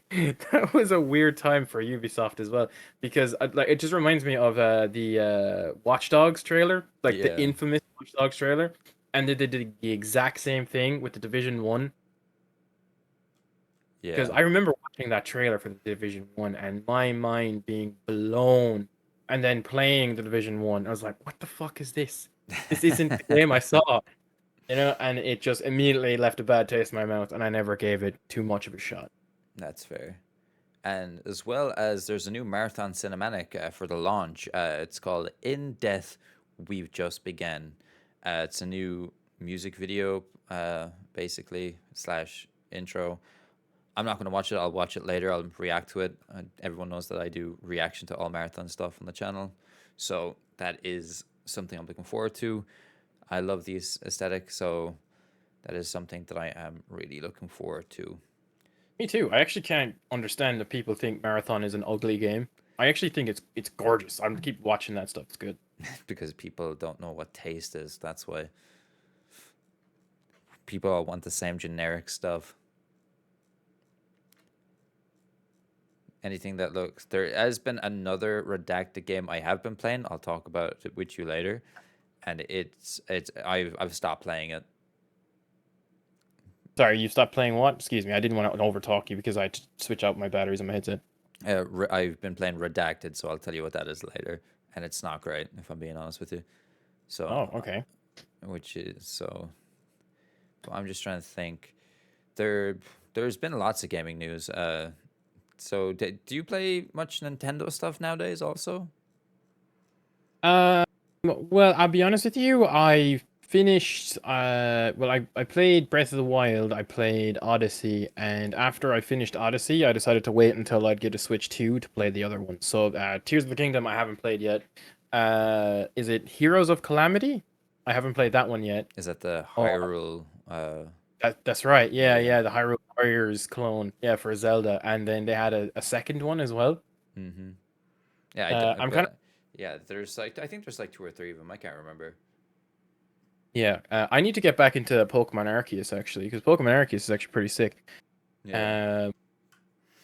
that was a weird time for Ubisoft as well because like it just reminds me of the Watch Dogs trailer, like the Yeah. infamous Watch Dogs trailer, and they did the exact same thing with the Division 1 because Yeah. I remember watching that trailer for the Division 1 and my mind being blown and then playing the Division 1. I was like, what the fuck is this? This isn't the game I saw. You know, and it just immediately left a bad taste in my mouth, and I never gave it too much of a shot. That's fair. And as well as there's a new marathon cinematic for the launch. It's called In Death We've Just Begun. It's a new music video, basically, slash intro. I'm not going to watch it. I'll watch it later. I'll react to it. Everyone knows that I do reaction to all marathon stuff on the channel. So that is something I'm looking forward to. I love these aesthetic, so that is something that I am really looking forward to. Me too. I actually can't understand that people think Marathon is an ugly game. I actually think it's gorgeous. I'm keep watching that stuff. It's good. Because people don't know what taste is. That's why people all want the same generic stuff. Anything that looks. There has been another redacted game I have been playing. I'll talk about it with you later, and I've stopped playing it. Sorry, you stopped playing what? Excuse me. I didn't want to overtalk you because I had to switch out my batteries on my headset. I've been playing Redacted, so I'll tell you what that is later, and it's not great if I'm being honest with you. So, Oh, okay. which is so. But I'm just trying to think. There's been lots of gaming news. So do you play much Nintendo stuff nowadays? Also. Well, I'll be honest with you. I finished. Well, I played Breath of the Wild. I played Odyssey, and after I finished Odyssey, I decided to wait until I'd get a Switch 2 to play the other one. So, Tears of the Kingdom, I haven't played yet. Is it Heroes of Calamity? I haven't played that one yet. Is that the Oh, Hyrule? that's right. Yeah, Yeah. yeah, the Hyrule Warriors clone. Yeah, for Zelda, and then they had a second one as well. Mm-hmm. Yeah, I'm kind of but yeah, there's like I think there's like two or three of them. I can't remember. Yeah. I need to get back into Pokemon Arceus actually, because Pokemon Arceus is actually pretty sick. Yeah.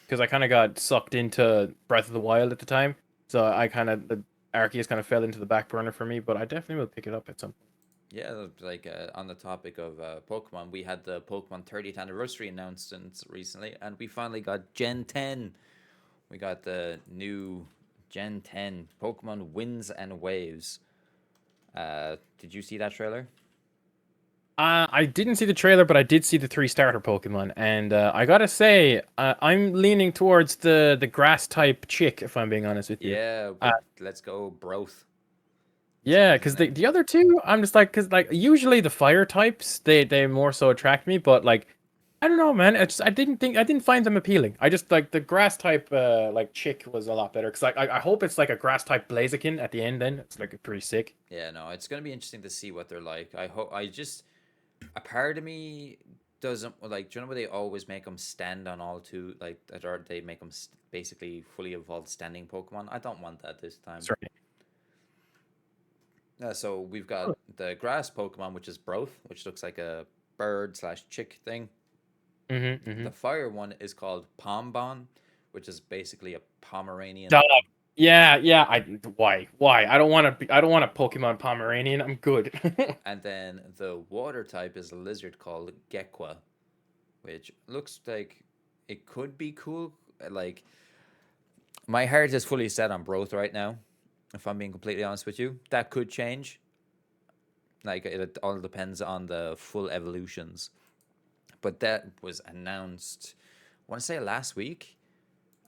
Because I kind of got sucked into Breath of the Wild at the time, so the Arceus kind of fell into the back burner for me. But I definitely will pick it up at some point. Yeah, like on the topic of Pokemon, we had the Pokemon 30th anniversary announcements recently, and we finally got Gen 10. We got the new Gen 10 Pokemon Winds and Waves. Did you see that trailer? I didn't see the trailer, but I did see the three starter Pokemon, and I gotta say, I'm leaning towards the grass type chick, if I'm being honest with you. Yeah, Uh, but let's go Broth. Yeah, His because name. the other two, I'm just like, because like usually the fire types, they more so attract me, but like, I don't know, man. I didn't find them appealing. I just like the grass type, like chick was a lot better. Because I hope it's like a grass type Blaziken at the end. Then it's like pretty sick. Yeah, no, it's gonna be interesting to see what they're like. I hope. I just a part of me doesn't like. Do you know where they always make them stand on all two? Like, or they make them basically fully evolved standing Pokemon. I don't want that this time. That's right. So we've got the grass Pokemon, which is Broth, which looks like a bird slash chick thing. Mm-hmm. Mm-hmm. The fire one is called Pombon, which is basically a Pomeranian. Dog. Yeah, yeah. Why? I don't want to be. I don't want a Pokemon Pomeranian. I'm good. And then the water type is a lizard called Gekwa, which looks like it could be cool. Like, my heart is fully set on Broth right now, if I'm being completely honest with you. That could change. Like, it all depends on the full evolutions. But that was announced, I want to say last week.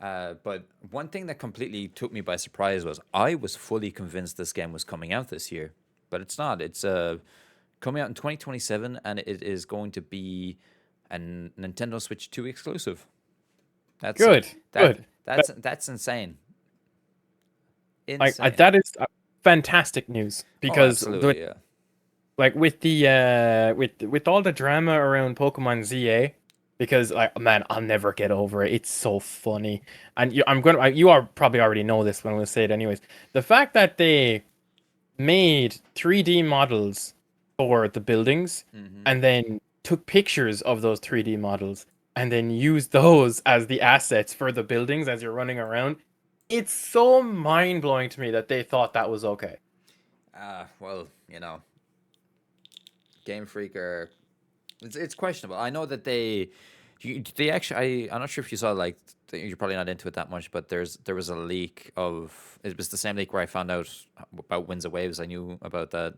But one thing that completely took me by surprise was I was fully convinced this game was coming out this year, but it's not. It's coming out in 2027, and it is going to be a Nintendo Switch 2 exclusive. That's Good. that Good. that's insane. Insane. That is fantastic news Oh, because absolutely, yeah. like with the with all the drama around Pokemon ZA, because like man, I'll never get over it. It's so funny, and you are probably already know this, but I'm gonna say it anyways. The fact that they made 3D models for the buildings Hmm. and then took pictures of those 3D models and then used those as the assets for the buildings as you're running around. It's so mind blowing to me that they thought that was okay. Well, Game Freak are it's questionable. I know that they actually I'm not sure if you saw like you're probably not into it that much, but there was a leak of it was the same leak where I found out about Winds of Waves. I knew about that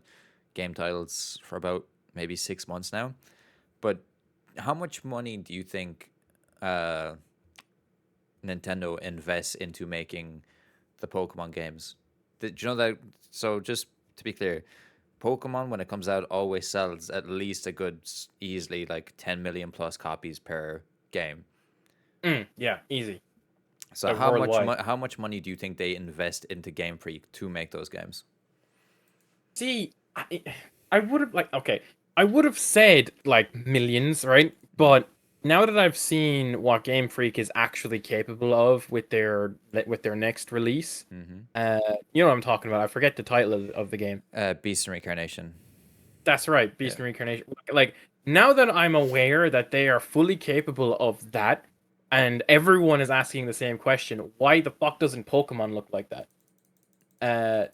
game titles for about maybe 6 months now. But how much money do you think uh, Nintendo invests into making the Pokemon games? Did you know that? So just to be clear, Pokemon when it comes out always sells at least a good easily like 10 million plus copies per game. Yeah, easy. So Like worldwide. how much money do you think they invest into Game Freak to make those games? See, I would have like okay, I would have said like millions, right? But now that I've seen what Game Freak is actually capable of with their next release, Mm-hmm. you know what I'm talking about. I forget the title of the game. Beast and Reincarnation. That's right, Yeah. Beast and Reincarnation. Like now that I'm aware that they are fully capable of that, and everyone is asking the same question, why the fuck doesn't Pokemon look like that?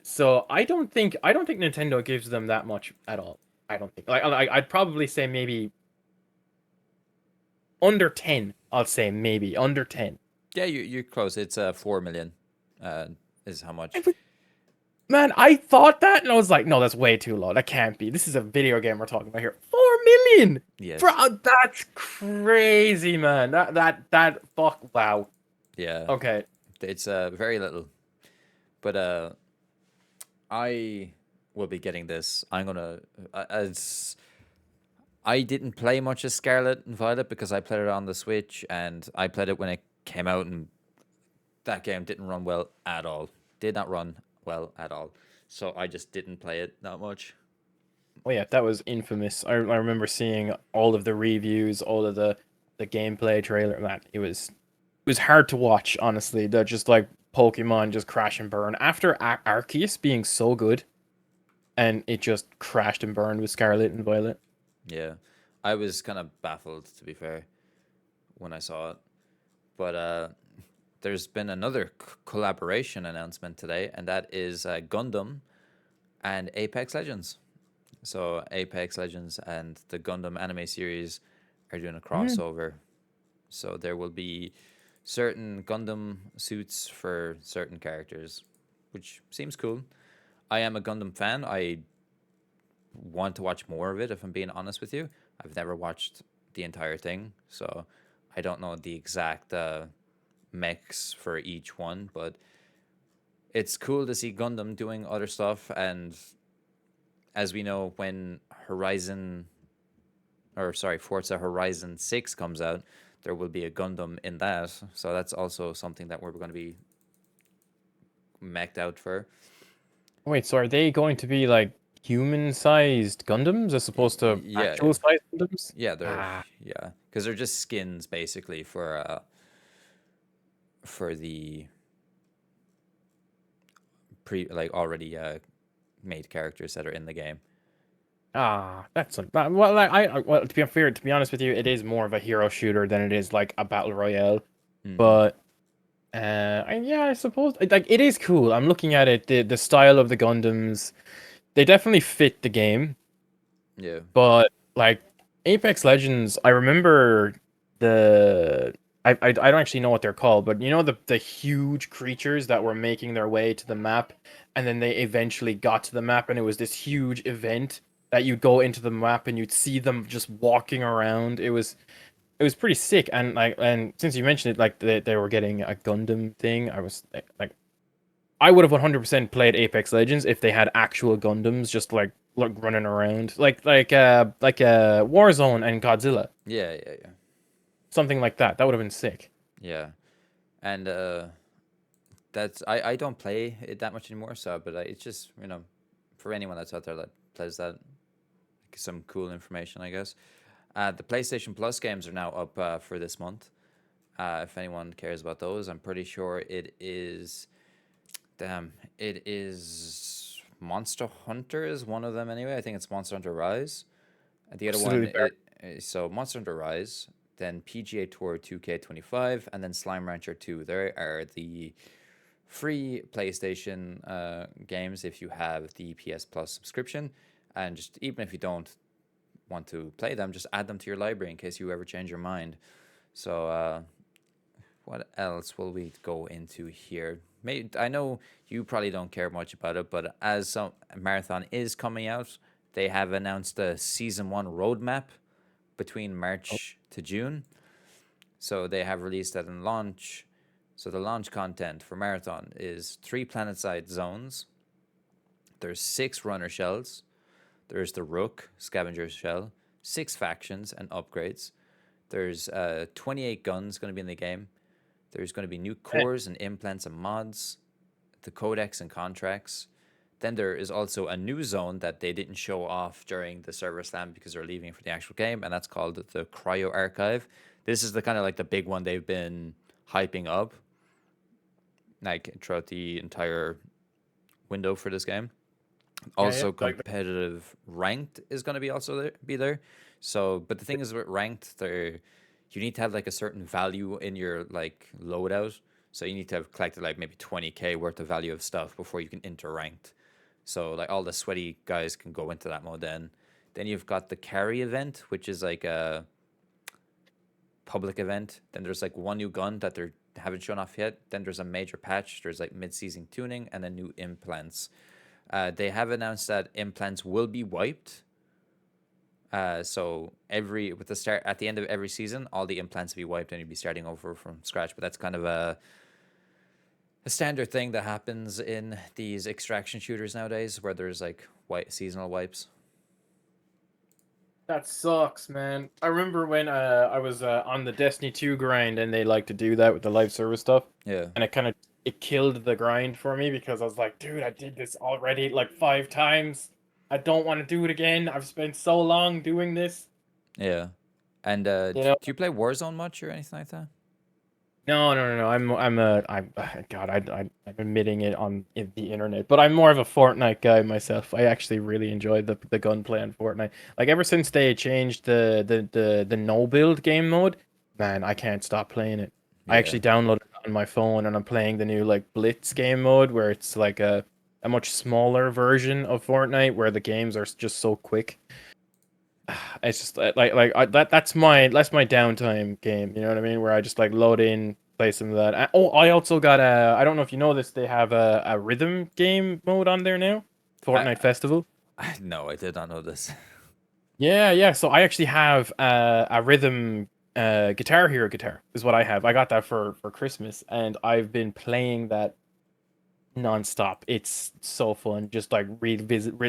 So I don't think Nintendo gives them that much at all. I don't think. I'd probably say maybe under 10. I'll say maybe under 10. Yeah, you're close. It's 4 million. Uh, is how much. Man, I thought that and I was like, no, that's way too low. That can't be. This is a video game we're talking about here. 4 million! Bro, Yes. that's crazy, man. That fuck wow. Yeah. Okay. It's very little, but I will be getting this. I'm gonna as I didn't play much of Scarlet and Violet because I played it on the Switch and I played it when it came out, and that game didn't run well at all. Did not run well at all. So I just didn't play it that much. Oh yeah, that was infamous. I remember seeing all of the reviews, all of the gameplay trailer. Man, it was hard to watch, honestly. That just like Pokemon just crash and burn after Arceus being so good, and it just crashed and burned with Scarlet and Violet. Yeah. I was kind of baffled, to be fair, when I saw it. But there's been another collaboration announcement today, and that is Gundam and Apex Legends. So Apex Legends and the Gundam anime series are doing a Mm. crossover. So there will be certain Gundam suits for certain characters, which seems cool. I am a Gundam fan. I want to watch more of it, if I'm being honest with you. I've never watched the entire thing, so I don't know the exact mechs for each one, but it's cool to see Gundam doing other stuff. And as we know, when Forza Horizon 6 comes out, there will be a Gundam in that. So that's also something that we're going to be mech'd out for. Wait, so are they going to be like human-sized Gundams as opposed to Yeah, actual-sized Gundams? yeah, they're Ah, yeah, because they're just skins basically for the already made characters that are in the game. that's well. Well, to be fair, to be honest with you, it is more of a hero shooter than it is like a battle royale. Mm-hmm. But yeah, I suppose like it is cool. I'm looking at it. The style of the Gundams, they definitely fit the game. Yeah, But like Apex Legends, I remember the I don't actually know what they're called, but you know the huge creatures that were making their way to the map, and then they eventually got to the map, and it was this huge event that you'd go into the map and you'd see them just walking around. It was pretty sick, and and since you mentioned it, like they were getting a Gundam thing, I was like I would have 100% played Apex Legends if they had actual Gundams just like running around, like Warzone and Godzilla, yeah, yeah, yeah, something like that. That would have been sick. yeah. And that's I don't play it that much anymore. So, but it's just for anyone that's out there that plays that, some cool information, I guess. The PlayStation Plus games are now up for this month. If anyone cares about those, I'm pretty sure it is. Damn, it is Monster Hunter is one of them anyway. I think it's Monster Hunter Rise. And the other one, Absolutely fair. so Monster Hunter Rise, then PGA Tour 2K25, and then Slime Rancher 2. There are the free PlayStation games if you have the PS Plus subscription. And just even if you don't want to play them, just add them to your library in case you ever change your mind. So, what else will we go into here? Maybe, I know you probably don't care much about it, but as some Marathon is coming out, they have announced a season 1 roadmap between Oh, March to June. So they have released that in launch. So the launch content for Marathon is 3 planet-side zones. There's 6 runner shells. There's the Rook scavenger shell, 6 factions and upgrades. There's 28 guns going to be in the game. There's going to be new eh, cores and implants and mods, the codex and contracts. Then there is also a new zone that they didn't show off during the server slam because they're leaving for the actual game, and that's called the Cryo Archive. this is the kind of like the big one they've been hyping up like throughout the entire window for this game. Yeah, yeah. Also, Like competitive ranked is going to be also there, be there. So, but the thing is with ranked, there you need to have like a certain value in your like loadout. So you need to have collected like maybe 20K worth of value of stuff before you can enter ranked. So like all the sweaty guys can go into that mode then. Then you've got the carry event, which is like a public event. Then there's like one new gun that they haven't shown off yet. Then there's a major patch. There's like mid-season tuning and then new implants. They have announced that implants will be wiped. So every with the start at the end of every season, all the implants will be wiped and you'll be starting over from scratch. But that's kind of a standard thing that happens in these extraction shooters nowadays, where there's like seasonal wipes. that sucks, man. I remember when I was on the Destiny 2 grind and they like to do that with the live service stuff. Yeah, And it kind of it killed the grind for me because I was like, dude, I did this already like 5 times. I don't want to do it again. I've spent so long doing this. yeah. And You know? do you play Warzone much or anything like that? No. I'm God, I'm admitting it on the internet, but I'm more of a Fortnite guy myself. I actually really enjoyed the gunplay on Fortnite. Like ever since they changed the no build game mode, man, I can't stop playing it. I Yeah, actually downloaded it on my phone and I'm playing the new like Blitz game mode where it's like a much smaller version of Fortnite where the games are just so quick. It's just that's my downtime game. You know what I mean? Where I just like load in, play some of that. Oh, I also got a. I don't know if you know this. They have a rhythm game mode on there now. I Fortnite Festival. no, I did not know this. Yeah, yeah. So I actually have a rhythm Guitar Hero guitar is what I have. I got that for Christmas, and I've been playing that nonstop. It's so fun. Just like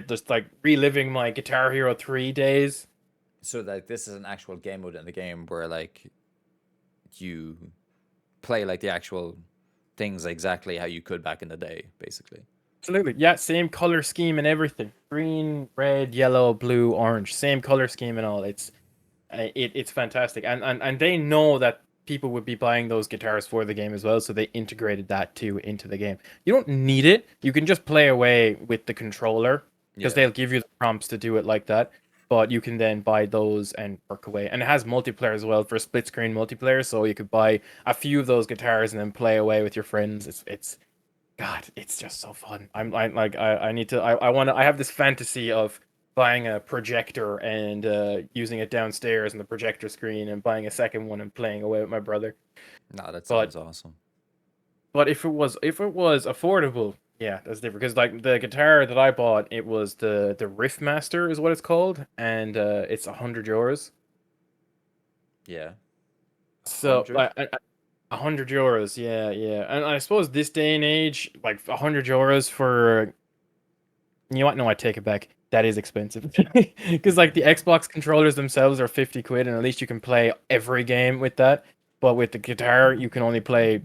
just like reliving my Guitar Hero 3 days. So like this is an actual game mode in the game where like you play like the actual things exactly how you could back in the day, basically. Absolutely. Yeah, same color scheme and everything. Green, red, yellow, blue, orange. Same color scheme and all. It's fantastic. And they know that people would be buying those guitars for the game as well, so they integrated that too into the game. You don't need it. You can just play away with the controller because Yeah. they'll give you the prompts to do it like that. But you can then buy those and work away. And it has multiplayer as well for split screen multiplayer, so you could buy a few of those guitars and then play away with your friends. It's God, it's just so fun. I need to I want to I have this fantasy of buying a projector and using it downstairs on the projector screen and buying a second one and playing away with my brother. No, that But sounds awesome. if it was affordable, yeah, that's different. Because like the guitar that I bought, it was the Riff Master is what it's called, and it's 100 euros. Yeah. So 100? like 100 euros, yeah, yeah. And I suppose this day and age, like 100 euros for you know what? No, I take it back. That is expensive. Because like the Xbox controllers themselves are 50 quid, and at least you can play every game with that. But with the guitar, you can only play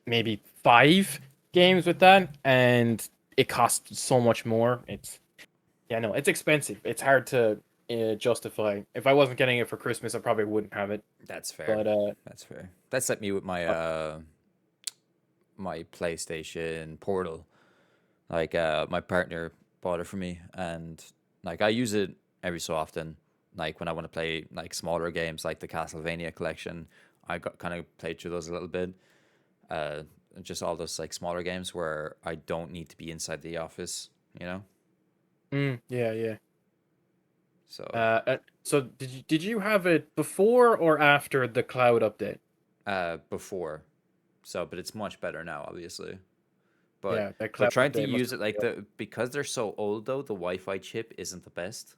maybe 5 games with that, and it costs so much more. Yeah, no, it's expensive. It's hard to justify. If I wasn't getting it for Christmas, I probably wouldn't have it. That's fair. But That's fair. That's like me with my my PlayStation Portal. Like my partner bought it for me and like I use it every so often. Like when I want to play like smaller games like the Castlevania collection, I got kind of played through those a little bit. Uh just all those like smaller games where I don't need to be inside the office, you know? yeah, yeah. So So did you have it before or after the cloud update? before. So but it's much better now obviously. But Yeah, that but cloud trying to update must use have it like been the because they're so old though, the Wi-Fi chip isn't the best,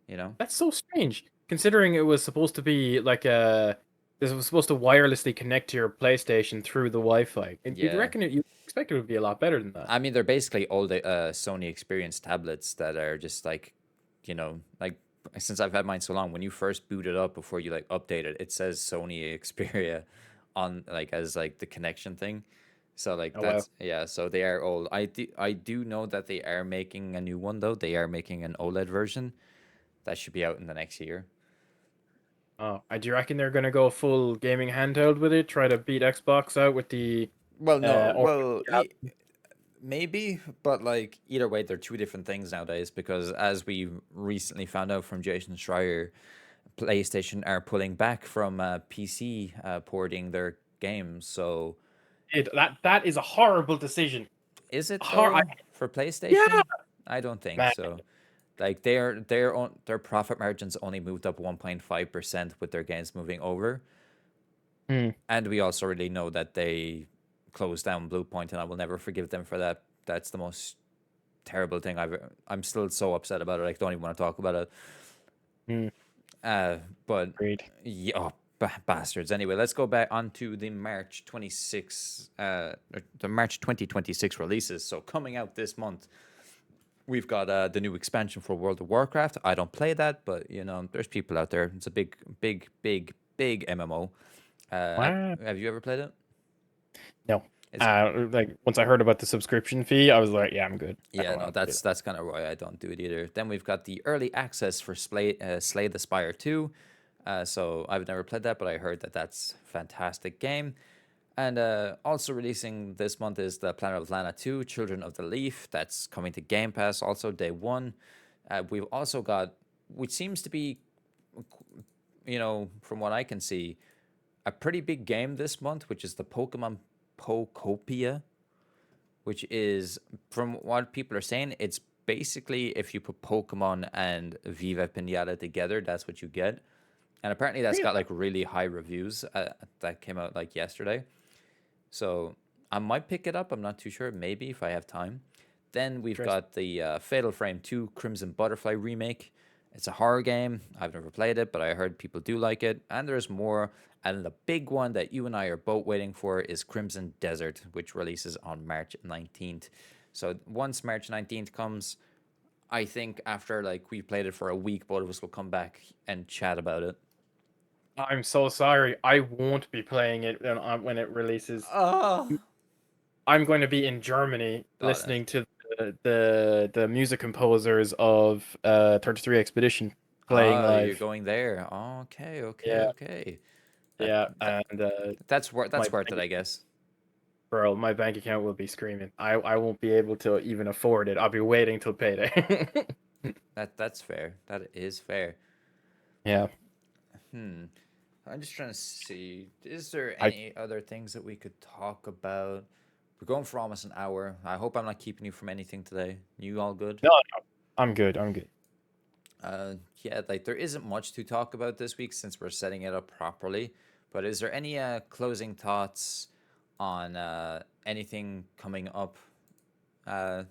you know? That's so strange, considering it was supposed to be like this was supposed to wirelessly connect to your PlayStation through the Wi-Fi. And you'd Yeah. reckon you expect it would be a lot better than that. I mean, they're basically old Sony Experience tablets that are just like, you know, like since I've had mine so long, when you first boot it up before you like update it, it says Sony Xperia on like as like the connection thing. So like Oh wow. that's yeah, so they are old. I do know that they are making a new one though. They are making an OLED version that should be out in the next year. Oh, do you reckon they're gonna go full gaming handheld with it? Try to beat Xbox out with the Well, no, or maybe, but like either way, they're two different things nowadays because as we recently found out from Jason Schreier, PlayStation are pulling back from PC porting their games. So that is a horrible decision. is it Hor I, though for yeah, PlayStation? I don't think man. so. Like their profit margins only moved up 1.5% with their games moving over, Hmm, and we also really know that they closed down Bluepoint, and I will never forgive them for that. That's the most terrible thing I'm still so upset about it. I don't even want to talk about it. hmm, Uh, but agreed. yeah, oh, bastards. Anyway, let's go back onto the March 26, the March 2026 releases. So coming out this month, we've got the new expansion for World of Warcraft. I don't play that, but you know, there's people out there. It's a big, big, big, big MMO. Wow. Have you ever played it? No. It's Like once I heard about the subscription fee, I was like, yeah, I'm good. I Yeah, don't no, want to do that's kind of why I don't do it either. Then we've got the early access for Slay the Spire 2. So I've never played that, but I heard that that's a fantastic game. And also releasing this month is the Planet of Lana 2, Children of the Leaf. That's coming to Game Pass also day one. We've also got, which seems to be, you know, from what I can see, a pretty big game this month, which is the Pokemon Pokopia, which is, from what people are saying, it's basically if you put Pokemon and Viva Pinata together, that's what you get. And apparently that's it. got like really high reviews that came out like yesterday. So I might pick it up. I'm not too sure. Maybe if I have time. Then we've Interesting. got the Fatal Frame 2 Crimson Butterfly remake. It's a horror game. I've never played it, but I heard people do like it. And there's more. And the big one that you and I are both waiting for is Crimson Desert, which releases on March 19th. So once March 19th comes, I think after like we played it for a week, both of us will come back and chat about it. I'm so sorry. I won't be playing it when it releases. Oh, I'm going to be in Germany oh, no. listening to the music composers of 33 Expedition playing Oh, you're live. going there. Okay, okay, Yeah, okay. That, yeah, that and my that's worth it, bank, I guess. bro, my bank account will be screaming. I won't be able to even afford it. I'll be waiting till payday. That's fair. That is fair. Yeah, Hmm. I'm just trying to see. Is there I any other things that we could talk about? We're going for almost an hour. I hope I'm not keeping you from anything today. You all good? no, I'm good. I'm good. Yeah, like there isn't much to talk about this week since we're setting it up properly. But is there any closing thoughts on anything coming up? Uh,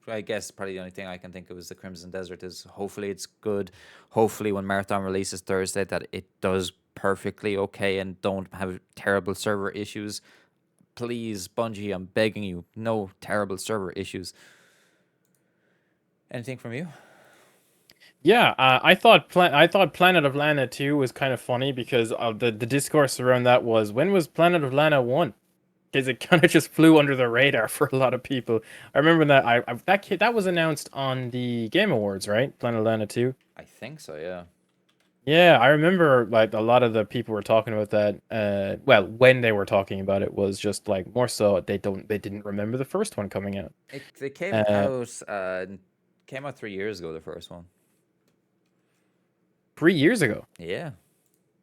I guess probably the only thing I can think of is the Crimson Desert. Is hopefully it's good. Hopefully when Marathon releases Thursday that it does perfectly okay and don't have terrible server issues. Please, Bungie, I'm begging you, no terrible server issues. Anything from you? Yeah, I thought Planet of Lana 2 was kind of funny because the discourse around that was when was Planet of Lana 1? Because it kind of just flew under the radar for a lot of people. I remember that that was announced on the Game Awards, right? Planet of Lana 2. I think so, yeah. Yeah, I remember like a lot of the people were talking about that. Well, when they were talking about it was just like more so they didn't remember the first one coming out. It Uh, came out 3 years ago, the first one. 3 years ago. Yeah.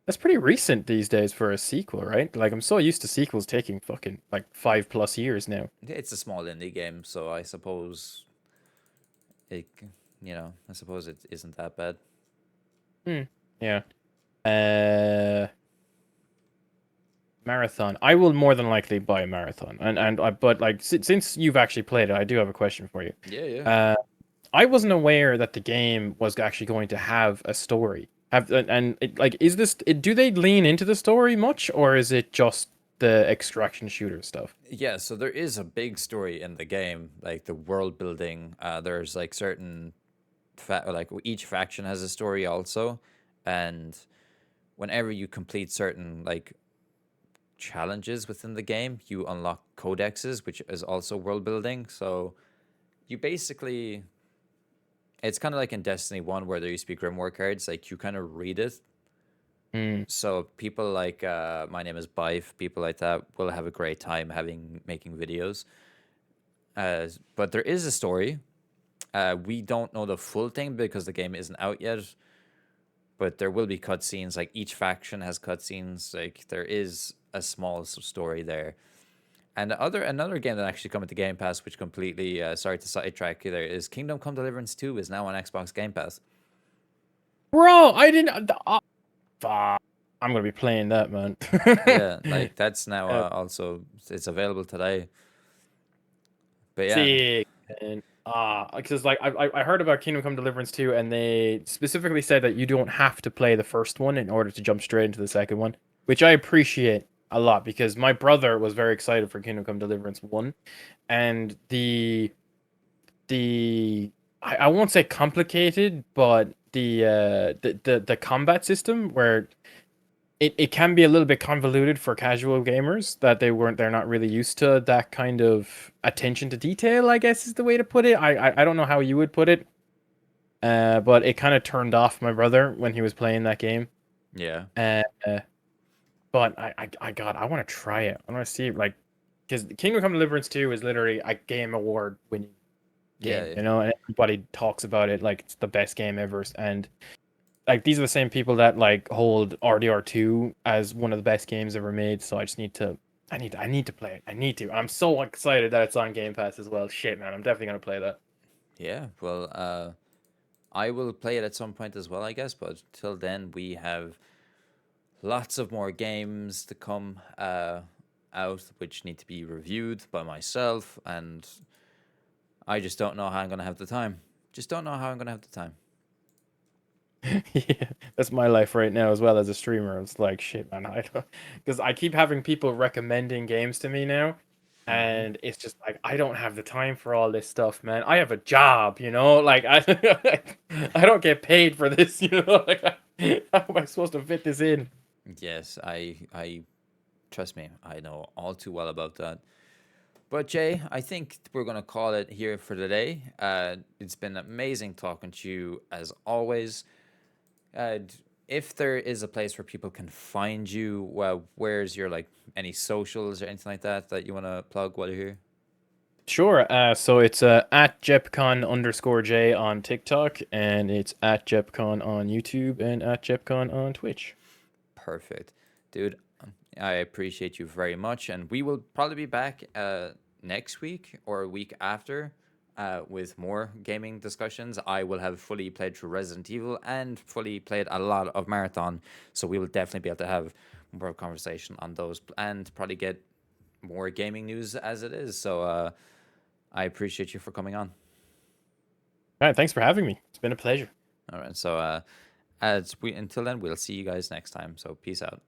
That's pretty recent these days for a sequel, right? Like I'm so used to sequels taking fucking like 5+ years now. It's a small indie game, so I suppose it I suppose it isn't that bad. Hmm. Yeah. Uh, Marathon. I will more than likely buy a marathon, and but like since you've actually played it, I do have a question for you. Yeah, yeah. Uh, I wasn't aware that the game was actually going to have a story. Like is do they lean into the story much, or is it just the extraction shooter stuff? Yeah, so there is a big story in the game, like the world building. There's like certain like each faction has a story also, and whenever you complete certain like challenges within the game, you unlock codexes, which is also world building. So you basically, it's kind of like in Destiny 1 where there used to be Grimoire cards, like you kind of read it Mm. So people like my name is Bife, people like that will have a great time making videos. But there is a story. We don't know the full thing because the game isn't out yet. But there will be cutscenes. Like each faction has cutscenes. Like there is a small story there. And another game that actually come into Game Pass, which completely sorry to sidetrack you there, is Kingdom Come Deliverance 2 is now on Xbox Game Pass. Bro, I didn't. Fuck. I'm gonna be playing that, man. Yeah, like that's now Uh, also it's available today. But yeah, Sick. And because like I heard about Kingdom Come Deliverance 2, and they specifically said that you don't have to play the first one in order to jump straight into the second one, which I appreciate a lot because my brother was very excited for Kingdom Come Deliverance 1, and the I won't say complicated, but the combat system where it can be a little bit convoluted for casual gamers that they're not really used to that kind of attention to detail, I guess is the way to put it. I don't know how you would put it. But it kind of turned off my brother when he was playing that game. yeah, Uh, but I want to try it. I want to see like because Kingdom Come Deliverance 2 is literally a game award winning game, yeah, you know, and everybody talks about it like it's the best game ever. And like these are the same people that like hold RDR2 as one of the best games ever made. So I just need to I need to play it. I need to. I'm so excited that it's on Game Pass as well. Shit, man, I'm definitely gonna play that. yeah. Well, I will play it at some point as well, I guess. But till then, we have lots of more games to come out, which need to be reviewed by myself, and I just don't know how I'm gonna have the time. Just don't know how I'm gonna have the time. Yeah, that's my life right now as well as a streamer. It's like shit, man. I don't because I keep having people recommending games to me now, Hmm. and it's just like I don't have the time for all this stuff, man. I have a job, you know. Like I, I don't get paid for this, you know. Like how am I supposed to fit this in? Yes, I trust me, I know all too well about that. But Jay, I think we're gonna call it here for today. It's been amazing talking to you as always. If there is a place where people can find you, well, where's your like any socials or anything like that that you want to plug while you're here? Sure. So it's at Jepkon underscore J on TikTok, and it's at Jepkon on YouTube, and at Jepkon on Twitch. Perfect, dude. I appreciate you very much, and we will probably be back next week or a week after with more gaming discussions. I will have fully played through Resident Evil and fully played a lot of Marathon, so we will definitely be able to have more conversation on those and probably get more gaming news as it is. So I appreciate you for coming on. All right, thanks for having me. It's been a pleasure. All right, so as we until then, we'll see you guys next time. So peace out.